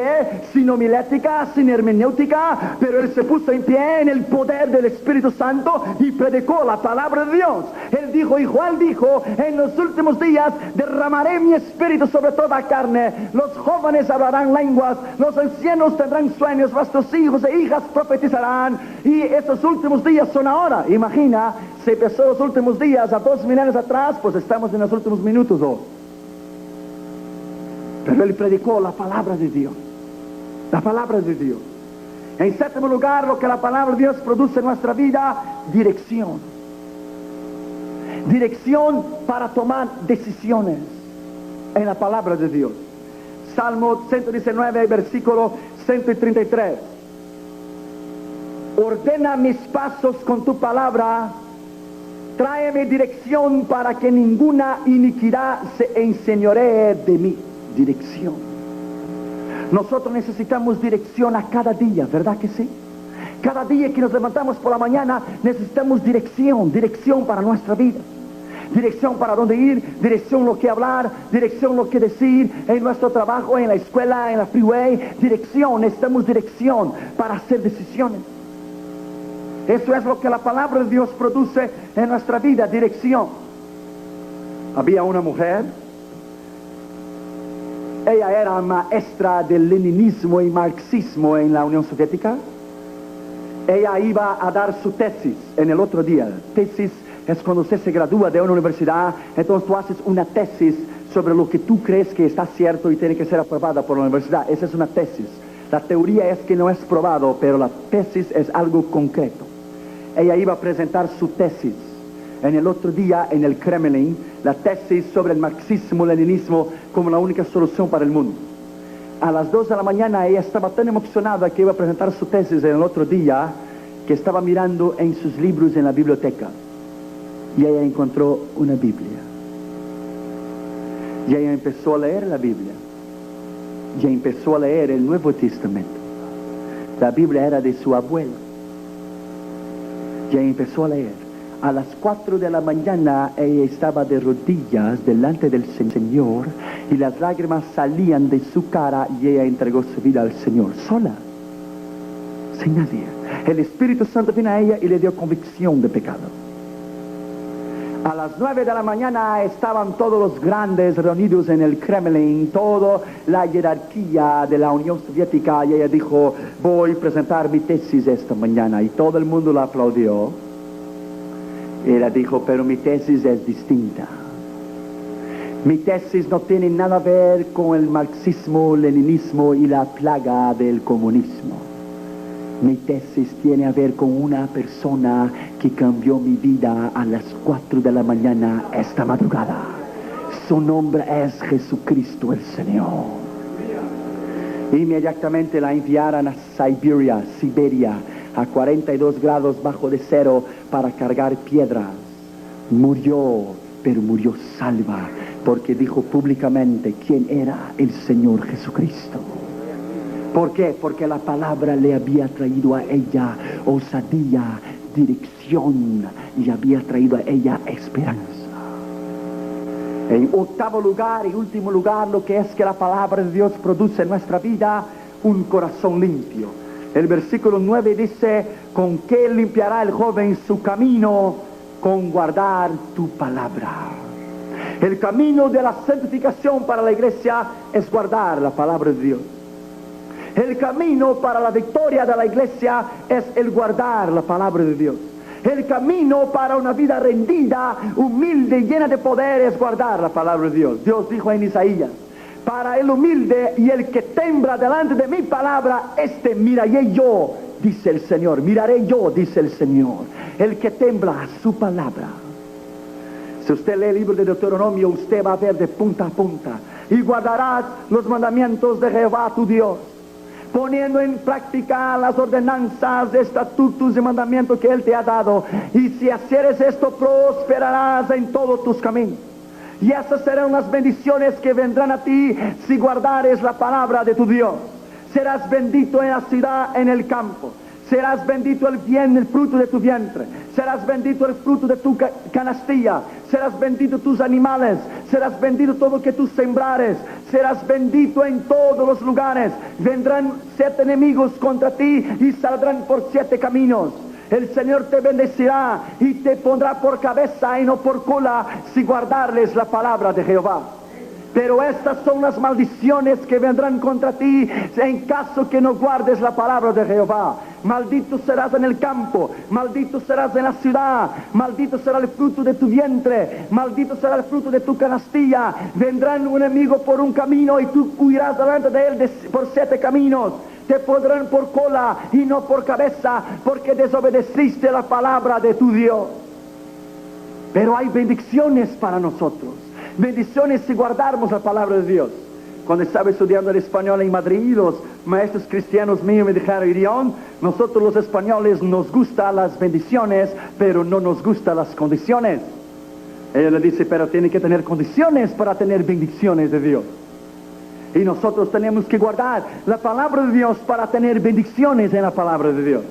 sin homilética, sin hermenéutica, pero él se puso en pie en el poder del Espíritu Santo y predicó la palabra de Dios. Él dijo, y Joel dijo, en los últimos días derramaré mi espíritu sobre toda carne. Los jóvenes hablarán lenguas, los ancianos tendrán sueños, vuestros hijos e hijas profetizarán. Y estos últimos días son ahora. Imagina, se empezó los últimos días a 2000 años atrás, pues estamos en los últimos minutos hoy. Pero él predicó la palabra de Dios. La palabra de Dios. En séptimo lugar, lo que la palabra de Dios produce en nuestra vida, dirección. Dirección para tomar decisiones en la palabra de Dios. Salmo 119, versículo 133. Ordena mis pasos con tu palabra. Tráeme dirección para que ninguna iniquidad se enseñoree de mí. Dirección. Nosotros necesitamos dirección a cada día, ¿verdad que sí? Cada día que nos levantamos por la mañana necesitamos dirección para nuestra vida. Dirección para dónde ir, dirección lo que hablar, dirección lo que decir en nuestro trabajo, en la escuela, en la freeway. Necesitamos dirección para hacer decisiones. Eso es lo que la palabra de Dios produce en nuestra vida, dirección. Había una mujer Ella era maestra del leninismo y marxismo en la Unión Soviética. Ella iba a dar su tesis en el otro día. Tesis es cuando usted se gradúa de una universidad, entonces tú haces una tesis sobre lo que tú crees que está cierto y tiene que ser aprobada por la universidad. Esa es una tesis. La teoría es que no es probado, pero la tesis es algo concreto. Ella iba a presentar su tesis en el otro día en el Kremlin, la tesis sobre el marxismo-leninismo como la única solución para el mundo. A las 2 de la mañana ella estaba tan emocionada que iba a presentar su tesis en el otro día que estaba mirando en sus libros en la biblioteca y ella encontró una Biblia. Y ella empezó a leer la Biblia. Y empezó a leer el Nuevo Testamento. La Biblia era de su abuelo. Y ella empezó a leer. A las 4 de la mañana ella estaba de rodillas delante del Señor y las lágrimas salían de su cara y ella entregó su vida al Señor, sola, sin nadie. El Espíritu Santo vino a ella y le dio convicción de pecado. A las 9 de la mañana estaban todos los grandes reunidos en el Kremlin, toda la jerarquía de la Unión Soviética, y ella dijo, voy a presentar mi tesis esta mañana, y todo el mundo la aplaudió. Ella dijo, pero mi tesis es distinta. Mi tesis no tiene nada que ver con el marxismo, leninismo y la plaga del comunismo. Mi tesis tiene a ver con una persona que cambió mi vida a las 4 de la mañana esta madrugada. Su nombre es Jesucristo el Señor. Inmediatamente la enviaron a Siberia, a 42 grados bajo de cero para cargar piedras. Murió, pero murió salva, porque dijo públicamente quién era el Señor Jesucristo. ¿Por qué? Porque la palabra le había traído a ella osadía, dirección, y había traído a ella esperanza. En octavo lugar y último lugar, lo que es que la palabra de Dios produce en nuestra vida un corazón limpio. El versículo 9 dice, ¿con qué limpiará el joven su camino? Con guardar tu palabra. El camino de la santificación para la iglesia es guardar la palabra de Dios. El camino para la victoria de la iglesia es el guardar la palabra de Dios. El camino para una vida rendida, humilde y llena de poder es guardar la palabra de Dios. Dios dijo en Isaías, para el humilde y el que tembla delante de mi palabra, este miraré yo, dice el Señor. Miraré yo, dice el Señor. El que tembla a su palabra. Si usted lee el libro de Deuteronomio, usted va a ver de punta a punta. Y guardarás los mandamientos de Jehová tu Dios, poniendo en práctica las ordenanzas, estatutos y mandamientos que Él te ha dado. Y si hicieres esto, prosperarás en todos tus caminos. Y esas serán las bendiciones que vendrán a ti si guardares la palabra de tu Dios. Serás bendito en la ciudad, en el campo. Serás bendito el fruto de tu vientre. Serás bendito el fruto de tu canastilla. Serás bendito tus animales. Serás bendito todo lo que tú sembrares. Serás bendito en todos los lugares. Vendrán 7 enemigos contra ti y saldrán por 7 caminos. El Señor te bendecirá y te pondrá por cabeza y no por cola si guardarles la palabra de Jehová. Pero estas son las maldiciones que vendrán contra ti en caso que no guardes la palabra de Jehová. Maldito serás en el campo, maldito serás en la ciudad, maldito será el fruto de tu vientre, maldito será el fruto de tu canastilla. Vendrán un enemigo por un camino y tú huirás delante de él por 7 caminos. Te pondrán por cola y no por cabeza, porque desobedeciste la palabra de tu Dios. Pero hay bendiciones para nosotros. Bendiciones si guardamos la palabra de Dios. Cuando estaba estudiando el español en Madrid, los maestros cristianos míos me dijeron, Irión, nosotros los españoles nos gustan las bendiciones, pero no nos gustan las condiciones. Ella le dice, pero tiene que tener condiciones para tener bendiciones de Dios. Y nosotros tenemos que guardar la palabra de Dios para tener bendiciones en la palabra de Dios.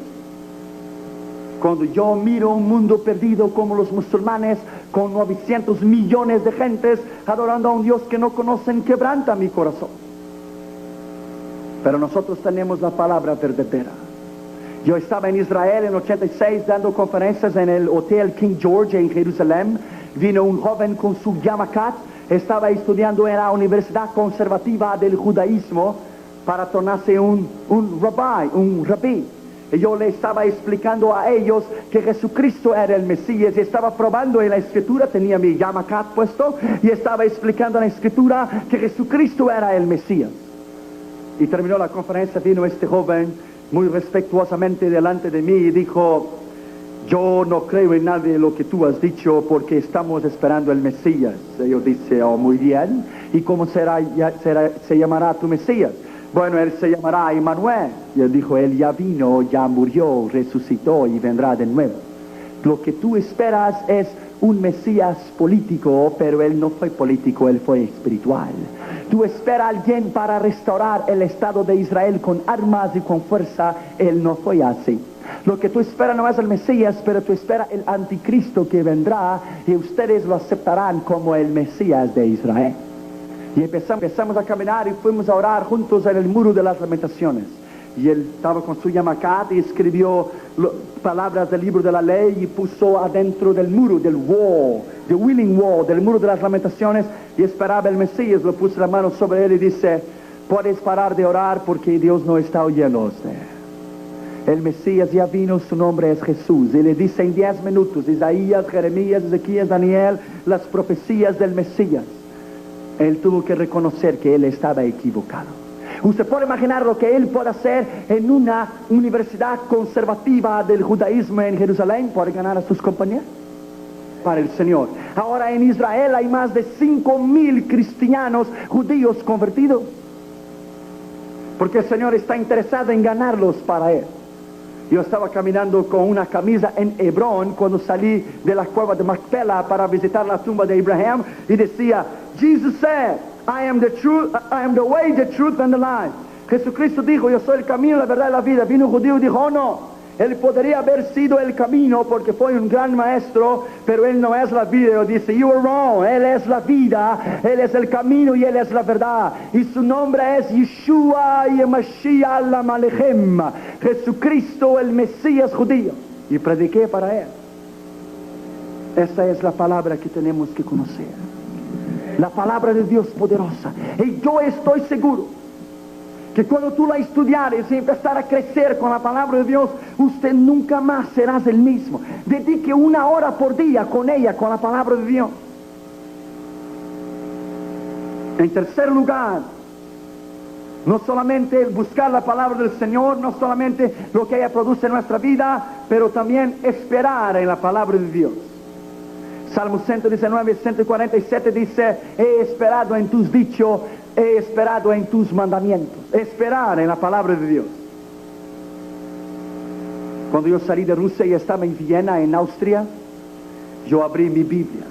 Cuando yo miro un mundo perdido como los musulmanes, con 900 millones de gentes adorando a un Dios que no conocen, quebranta mi corazón. Pero nosotros tenemos la palabra verdadera. Yo estaba en Israel en 86 dando conferencias en el Hotel King George en Jerusalén. Vino un joven con su Yamaha estaba estudiando en la Universidad Conservativa del Judaísmo para tornarse un rabí. Y yo le estaba explicando a ellos que Jesucristo era el Mesías y estaba probando en la Escritura, tenía mi yamakat puesto y estaba explicando en la Escritura que Jesucristo era el Mesías. Y terminó la conferencia, vino este joven muy respetuosamente delante de mí y dijo: yo no creo en nada de lo que tú has dicho porque estamos esperando el Mesías. Y yo dije: oh, muy bien. ¿Y cómo se llamará tu Mesías? Bueno, él se llamará Emmanuel. Y él dijo: él ya vino, ya murió, resucitó y vendrá de nuevo. Lo que tú esperas es un Mesías político, pero él no fue político, él fue espiritual. Tú esperas a alguien para restaurar el Estado de Israel con armas y con fuerza, él no fue así. Lo que tú esperas no es el Mesías, pero tú esperas el anticristo que vendrá y ustedes lo aceptarán como el Mesías de Israel. Y empezamos a caminar y fuimos a orar juntos en el muro de las lamentaciones. Y él estaba con su yamakat y escribió palabras del libro de la ley y puso adentro del muro, del wall, the Wailing Wall, del muro de las lamentaciones, y esperaba el Mesías. Lo puso la mano sobre él y dice: puedes parar de orar porque Dios no está oyendo a usted. El Mesías ya vino, su nombre es Jesús. Y le dice en 10 minutos, Isaías, Jeremías, Ezequías, Daniel, las profecías del Mesías. Él tuvo que reconocer que él estaba equivocado. Usted puede imaginar lo que él puede hacer en una universidad conservativa del judaísmo en Jerusalén, puede ganar a sus compañeros para el Señor. Ahora en Israel hay más de 5,000 cristianos judíos convertidos, porque el Señor está interesado en ganarlos para él. Yo estaba caminando con una camisa en Hebrón cuando salí de la cueva de Macpela para visitar la tumba de Abraham y decía: Jesus said, I am the truth, I am the way, the truth and the life. Jesucristo dijo: yo soy el camino, la verdad y la vida. Vino un judío y dijo: oh no, él podría haber sido el camino porque fue un gran maestro, pero él no es la vida. Yo dice: you are wrong, él es la vida, él es el camino y él es la verdad. Y su nombre es Yeshua y Mashiach Lamalechem, Jesucristo el Mesías judío. Y prediqué para él. Esa es la palabra que tenemos que conocer. La palabra de Dios poderosa. Y yo estoy seguro que cuando tú la estudiares y empezar a crecer con la palabra de Dios, usted nunca más serás el mismo. Dedique 1 hora por día con ella, con la palabra de Dios. En tercer lugar, no solamente buscar la palabra del Señor, no solamente lo que ella produce en nuestra vida, pero también esperar en la palabra de Dios. Salmo 119, 147 dice: he esperado en tus dichos, he esperado en tus mandamientos. Esperar en la palabra de Dios. Cuando yo salí de Rusia y estaba en Viena, en Austria, yo abrí mi Biblia.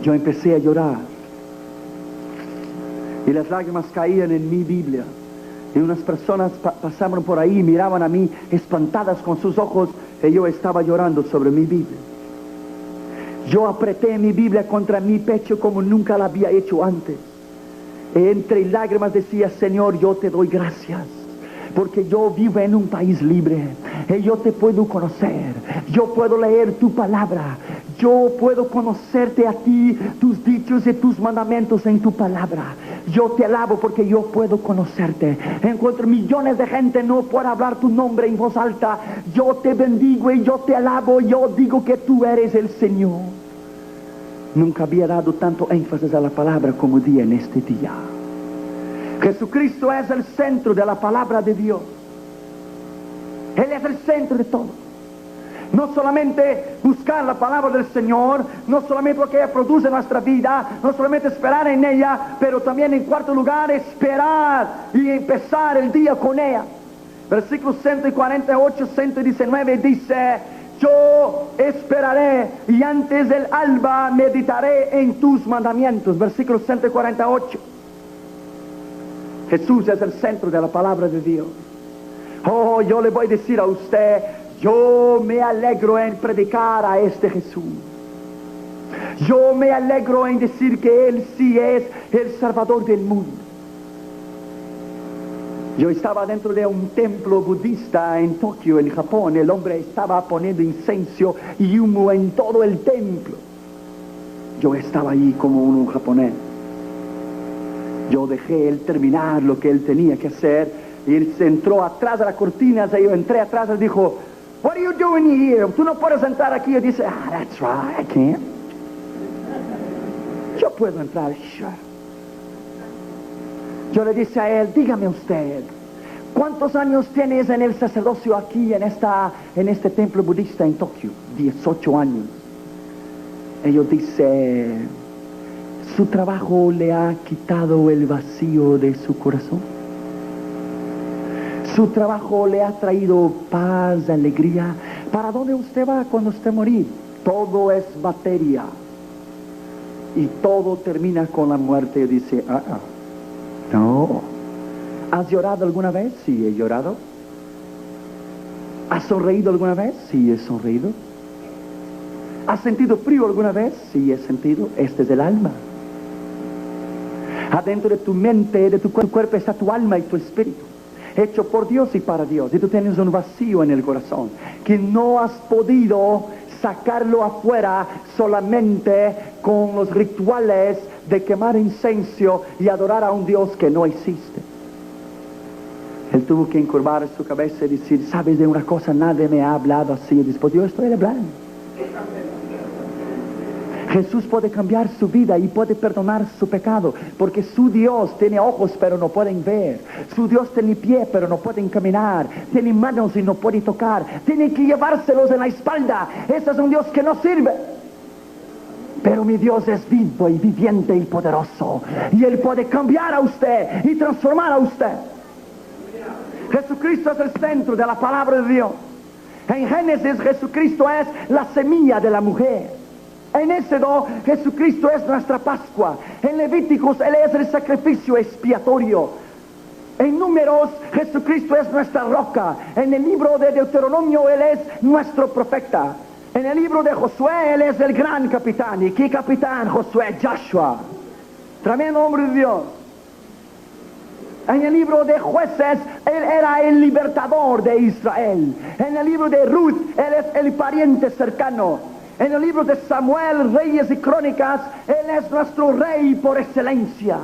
Yo empecé a llorar. Y las lágrimas caían en mi Biblia. Y unas personas pasaban por ahí y miraban a mí espantadas con sus ojos, y yo estaba llorando sobre mi Biblia. Yo apreté mi Biblia contra mi pecho como nunca la había hecho antes. Y entre lágrimas decía: Señor, yo te doy gracias, porque yo vivo en un país libre. Y yo te puedo conocer. Yo puedo leer tu palabra. Yo puedo conocerte a ti, tus dichos y tus mandamientos en tu palabra. Yo te alabo porque yo puedo conocerte. Encuentro millones de gente no puede hablar tu nombre en voz alta. Yo te bendigo y yo te alabo. Yo digo que tú eres el Señor. Nunca había dado tanto énfasis a la palabra como di en este día. Jesucristo es el centro de la palabra de Dios. Él es el centro de todo. No solamente buscar la palabra del Señor, no solamente lo que ella produce en nuestra vida, no solamente esperar en ella, pero también en cuarto lugar esperar y empezar el día con ella. Versículos 148, 119 dice: yo esperaré y antes del alba meditaré en tus mandamientos. Versículo 148. Jesús es el centro de la palabra de Dios. Oh, yo le voy a decir a usted: yo me alegro en predicar a este Jesús. Yo me alegro en decir que Él sí es el Salvador del mundo. Yo estaba dentro de un templo budista en Tokio, en Japón. El hombre estaba poniendo incienso y humo en todo el templo. Yo estaba allí como un japonés. Yo dejé él terminar lo que él tenía que hacer. Y él se entró atrás de la cortina. Y yo entré atrás y dijo, "What are you doing here? Tú no puedes entrar aquí." Y dice, "That's right, I can't." Yo puedo entrar, sure. Yo le dije a él, "Dígame usted, ¿cuántos años tienes en el sacerdocio aquí en este templo budista en Tokio?" 18 años. Ellos dicen, ¿su trabajo le ha quitado el vacío de su corazón? ¿Su trabajo le ha traído paz, alegría? ¿Para dónde usted va cuando usted morir? Todo es materia. Y todo termina con la muerte. Y dice, no. ¿Has llorado alguna vez? Sí, he llorado. ¿Has sonreído alguna vez? Sí, he sonreído. ¿Has sentido frío alguna vez? Sí, he sentido. Este es el alma. Adentro de tu mente, de tu cuerpo está tu alma y tu espíritu, hecho por Dios y para Dios. Y tú tienes un vacío en el corazón que no has podido sacarlo afuera solamente con los rituales de quemar incienso y adorar a un Dios que no existe. Él tuvo que encorvar su cabeza y decir, ¿sabes de una cosa? Nadie me ha hablado así. Y después yo estoy hablando. Jesús puede cambiar su vida y puede perdonar su pecado, porque su Dios tiene ojos pero no pueden ver, su Dios tiene pie pero no pueden caminar, tiene manos y no puede tocar, tiene que llevárselos en la espalda. Ese es un Dios que no sirve. Pero mi Dios es vivo y viviente y poderoso, y Él puede cambiar a usted y transformar a usted. Jesucristo es el centro de la palabra de Dios. En Génesis, Jesucristo es la semilla de la mujer. En Éxodo, Jesucristo es nuestra Pascua. En Levíticos, Él es el sacrificio expiatorio. En Números, Jesucristo es nuestra roca. En el libro de Deuteronomio, Él es nuestro profeta. En el libro de Josué, Él es el gran capitán. ¿Y qué capitán? Josué, Joshua. Tremendo hombre de Dios. En el libro de Jueces, Él era el libertador de Israel. En el libro de Ruth, Él es el pariente cercano. En el libro de Samuel, Reyes y Crónicas, Él es nuestro rey por excelencia.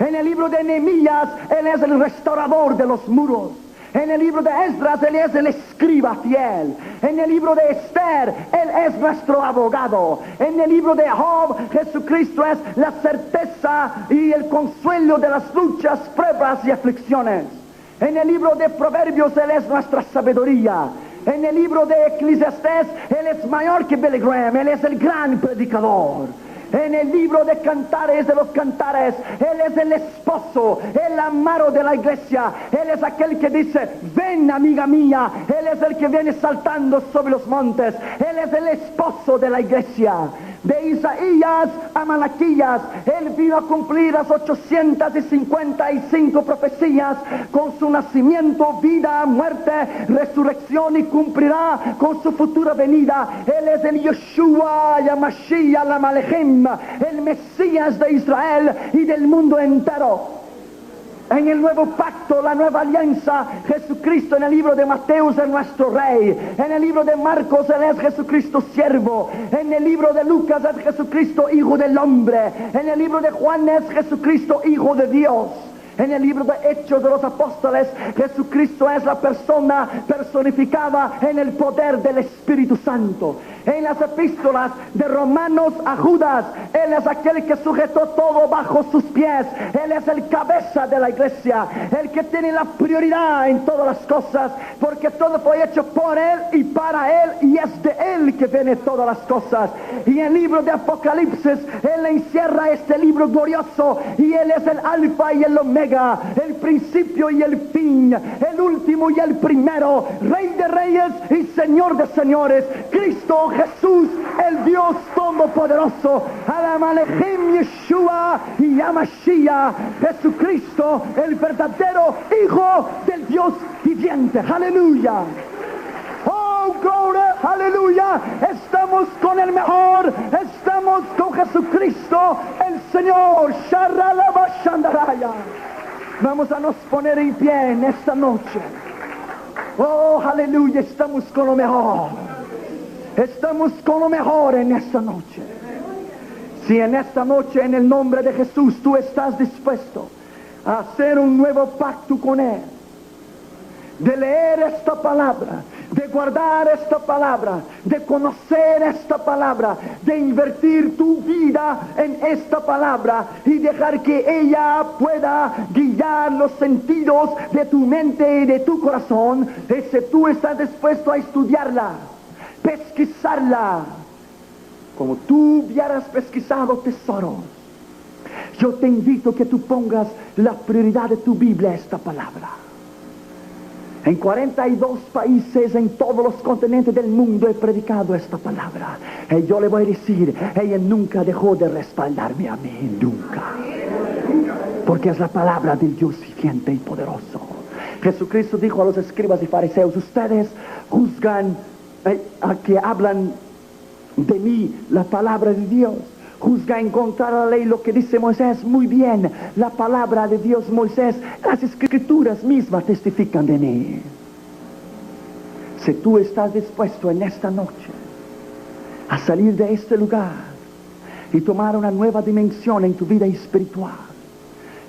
En el libro de Nehemías, Él es el restaurador de los muros. En el libro de Esdras, Él es el escriba fiel. En el libro de Esther, Él es nuestro abogado. En el libro de Job, Jesucristo es la certeza y el consuelo de las luchas, pruebas y aflicciones. En el libro de Proverbios, Él es nuestra sabiduría. En el libro de Eclesiastés, Él es mayor que Billy Graham, Él es el gran predicador. En el libro de Cantares de los Cantares, Él es el esposo, el amado de la iglesia. Él es aquel que dice, ven amiga mía. Él es el que viene saltando sobre los montes. Él es el esposo de la iglesia. De Isaías a Malaquías, Él vino a cumplir las 855 profecías con su nacimiento, vida, muerte, resurrección, y cumplirá con su futura venida. Él es el Yeshua, Yamashiach, la Malechim, el Mesías de Israel y del mundo entero. En el nuevo pacto, la nueva alianza, Jesucristo en el libro de Mateo es nuestro rey. En el libro de Marcos, Él es Jesucristo siervo. En el libro de Lucas es Jesucristo hijo del hombre. En el libro de Juan es Jesucristo hijo de Dios. En el libro de Hechos de los Apóstoles, Jesucristo es la persona personificada en el poder del Espíritu Santo. En las epístolas de Romanos a Judas, Él es aquel que sujetó todo bajo sus pies. Él es el cabeza de la iglesia, el que tiene la prioridad en todas las cosas, porque todo fue hecho por Él y para Él, y es de Él que vienen todas las cosas. Y en el libro de Apocalipsis, Él encierra este libro glorioso, y Él es el alfa y el omega, el principio y el fin, el último y el primero, Rey de reyes y Señor de señores, Cristo Jesús, el Dios todopoderoso, Adamalejim Yeshua y Yamashiach, Jesucristo, el verdadero Hijo del Dios viviente. Aleluya. Oh, gloria, aleluya. Estamos con el mejor, estamos con Jesucristo, el Señor. Sharalabashandaraya. Vamos a nos poner en pie en esta noche. Oh, aleluya, estamos con lo mejor. Estamos con lo mejor en esta noche. Si en esta noche, en el nombre de Jesús, tú estás dispuesto a hacer un nuevo pacto con Él, de leer esta palabra, de guardar esta palabra, de conocer esta palabra, de invertir tu vida en esta palabra y dejar que ella pueda guiar los sentidos de tu mente y de tu corazón, si tú estás dispuesto a estudiarla, pesquisarla, como tú hubieras pesquisado tesoros, yo te invito a que tú pongas la prioridad de tu Biblia a esta palabra. En 42 países, en todos los continentes del mundo he predicado esta palabra. Y yo le voy a decir, ella nunca dejó de respaldarme a mí, nunca. Porque es la palabra del Dios viviente y poderoso. Jesucristo dijo a los escribas y fariseos, ustedes juzgan a que hablan de mí la palabra de Dios. Juzga en contra de la ley lo que dice Moisés. Muy bien, la palabra de Dios, Moisés, las escrituras mismas testifican de mí. Si tú estás dispuesto en esta noche a salir de este lugar y tomar una nueva dimensión en tu vida espiritual,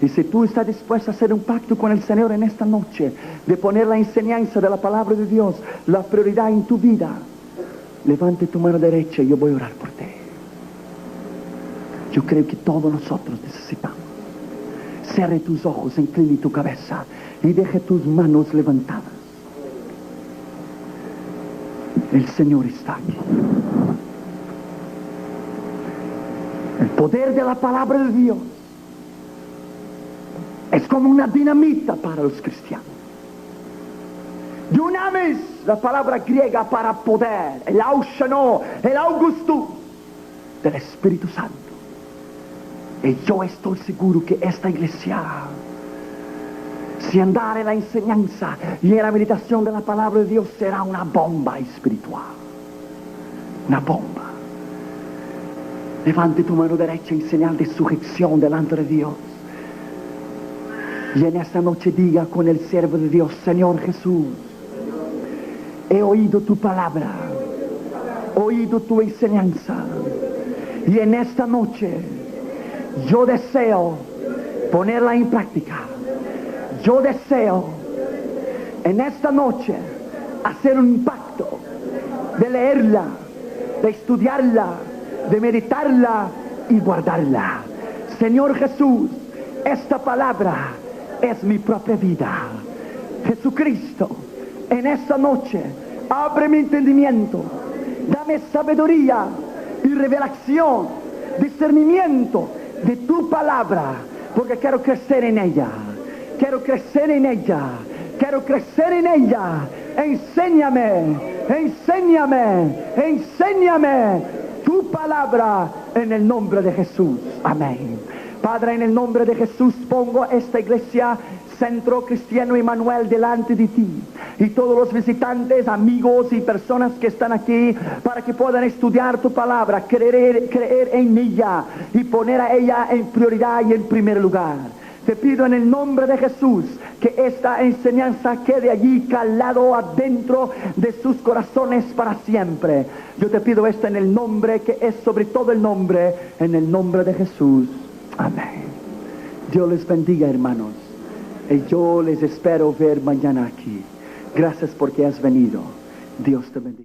y si tú estás dispuesto a hacer un pacto con el Señor en esta noche, de poner la enseñanza de la palabra de Dios, la prioridad en tu vida, levante tu mano derecha y yo voy a orar por ti. Yo creo que todos nosotros necesitamos. Cierre tus ojos, incline tu cabeza y deje tus manos levantadas. El Señor está aquí. El poder de la palabra de Dios es como una dinamita para los cristianos. Dunamis, la palabra griega para poder, el aushano, el augustus del Espíritu Santo. Y yo estoy seguro que esta iglesia, si andar en la enseñanza y en la meditación de la palabra de Dios, será una bomba espiritual. Una bomba. Levante tu mano derecha en señal de sujeción delante de Dios. Y en esta noche diga con el siervo de Dios, Señor Jesús, he oído tu palabra, he oído tu enseñanza. Y en esta noche yo deseo ponerla en práctica. Yo deseo en esta noche hacer un pacto de leerla, de estudiarla, de meditarla y guardarla. Señor Jesús, esta palabra es mi propia vida. Jesucristo, en esta noche abre mi entendimiento, dame sabiduría y revelación, discernimiento de tu palabra, porque quiero crecer en ella, quiero crecer en ella, quiero crecer en ella. Enséñame, enséñame, enséñame tu palabra en el nombre de Jesús. Amén. Padre, en el nombre de Jesús pongo esta iglesia Centro Cristiano Emmanuel delante de ti y todos los visitantes, amigos y personas que están aquí, para que puedan estudiar tu palabra, creer en ella y poner a ella en prioridad y en primer lugar. Te pido en el nombre de Jesús que esta enseñanza quede allí calado adentro de sus corazones para siempre. Yo te pido esto en el nombre que es sobre todo el nombre, en el nombre de Jesús. Amén. Dios les bendiga, hermanos. Y yo les espero ver mañana aquí. Gracias porque has venido. Dios te bendiga.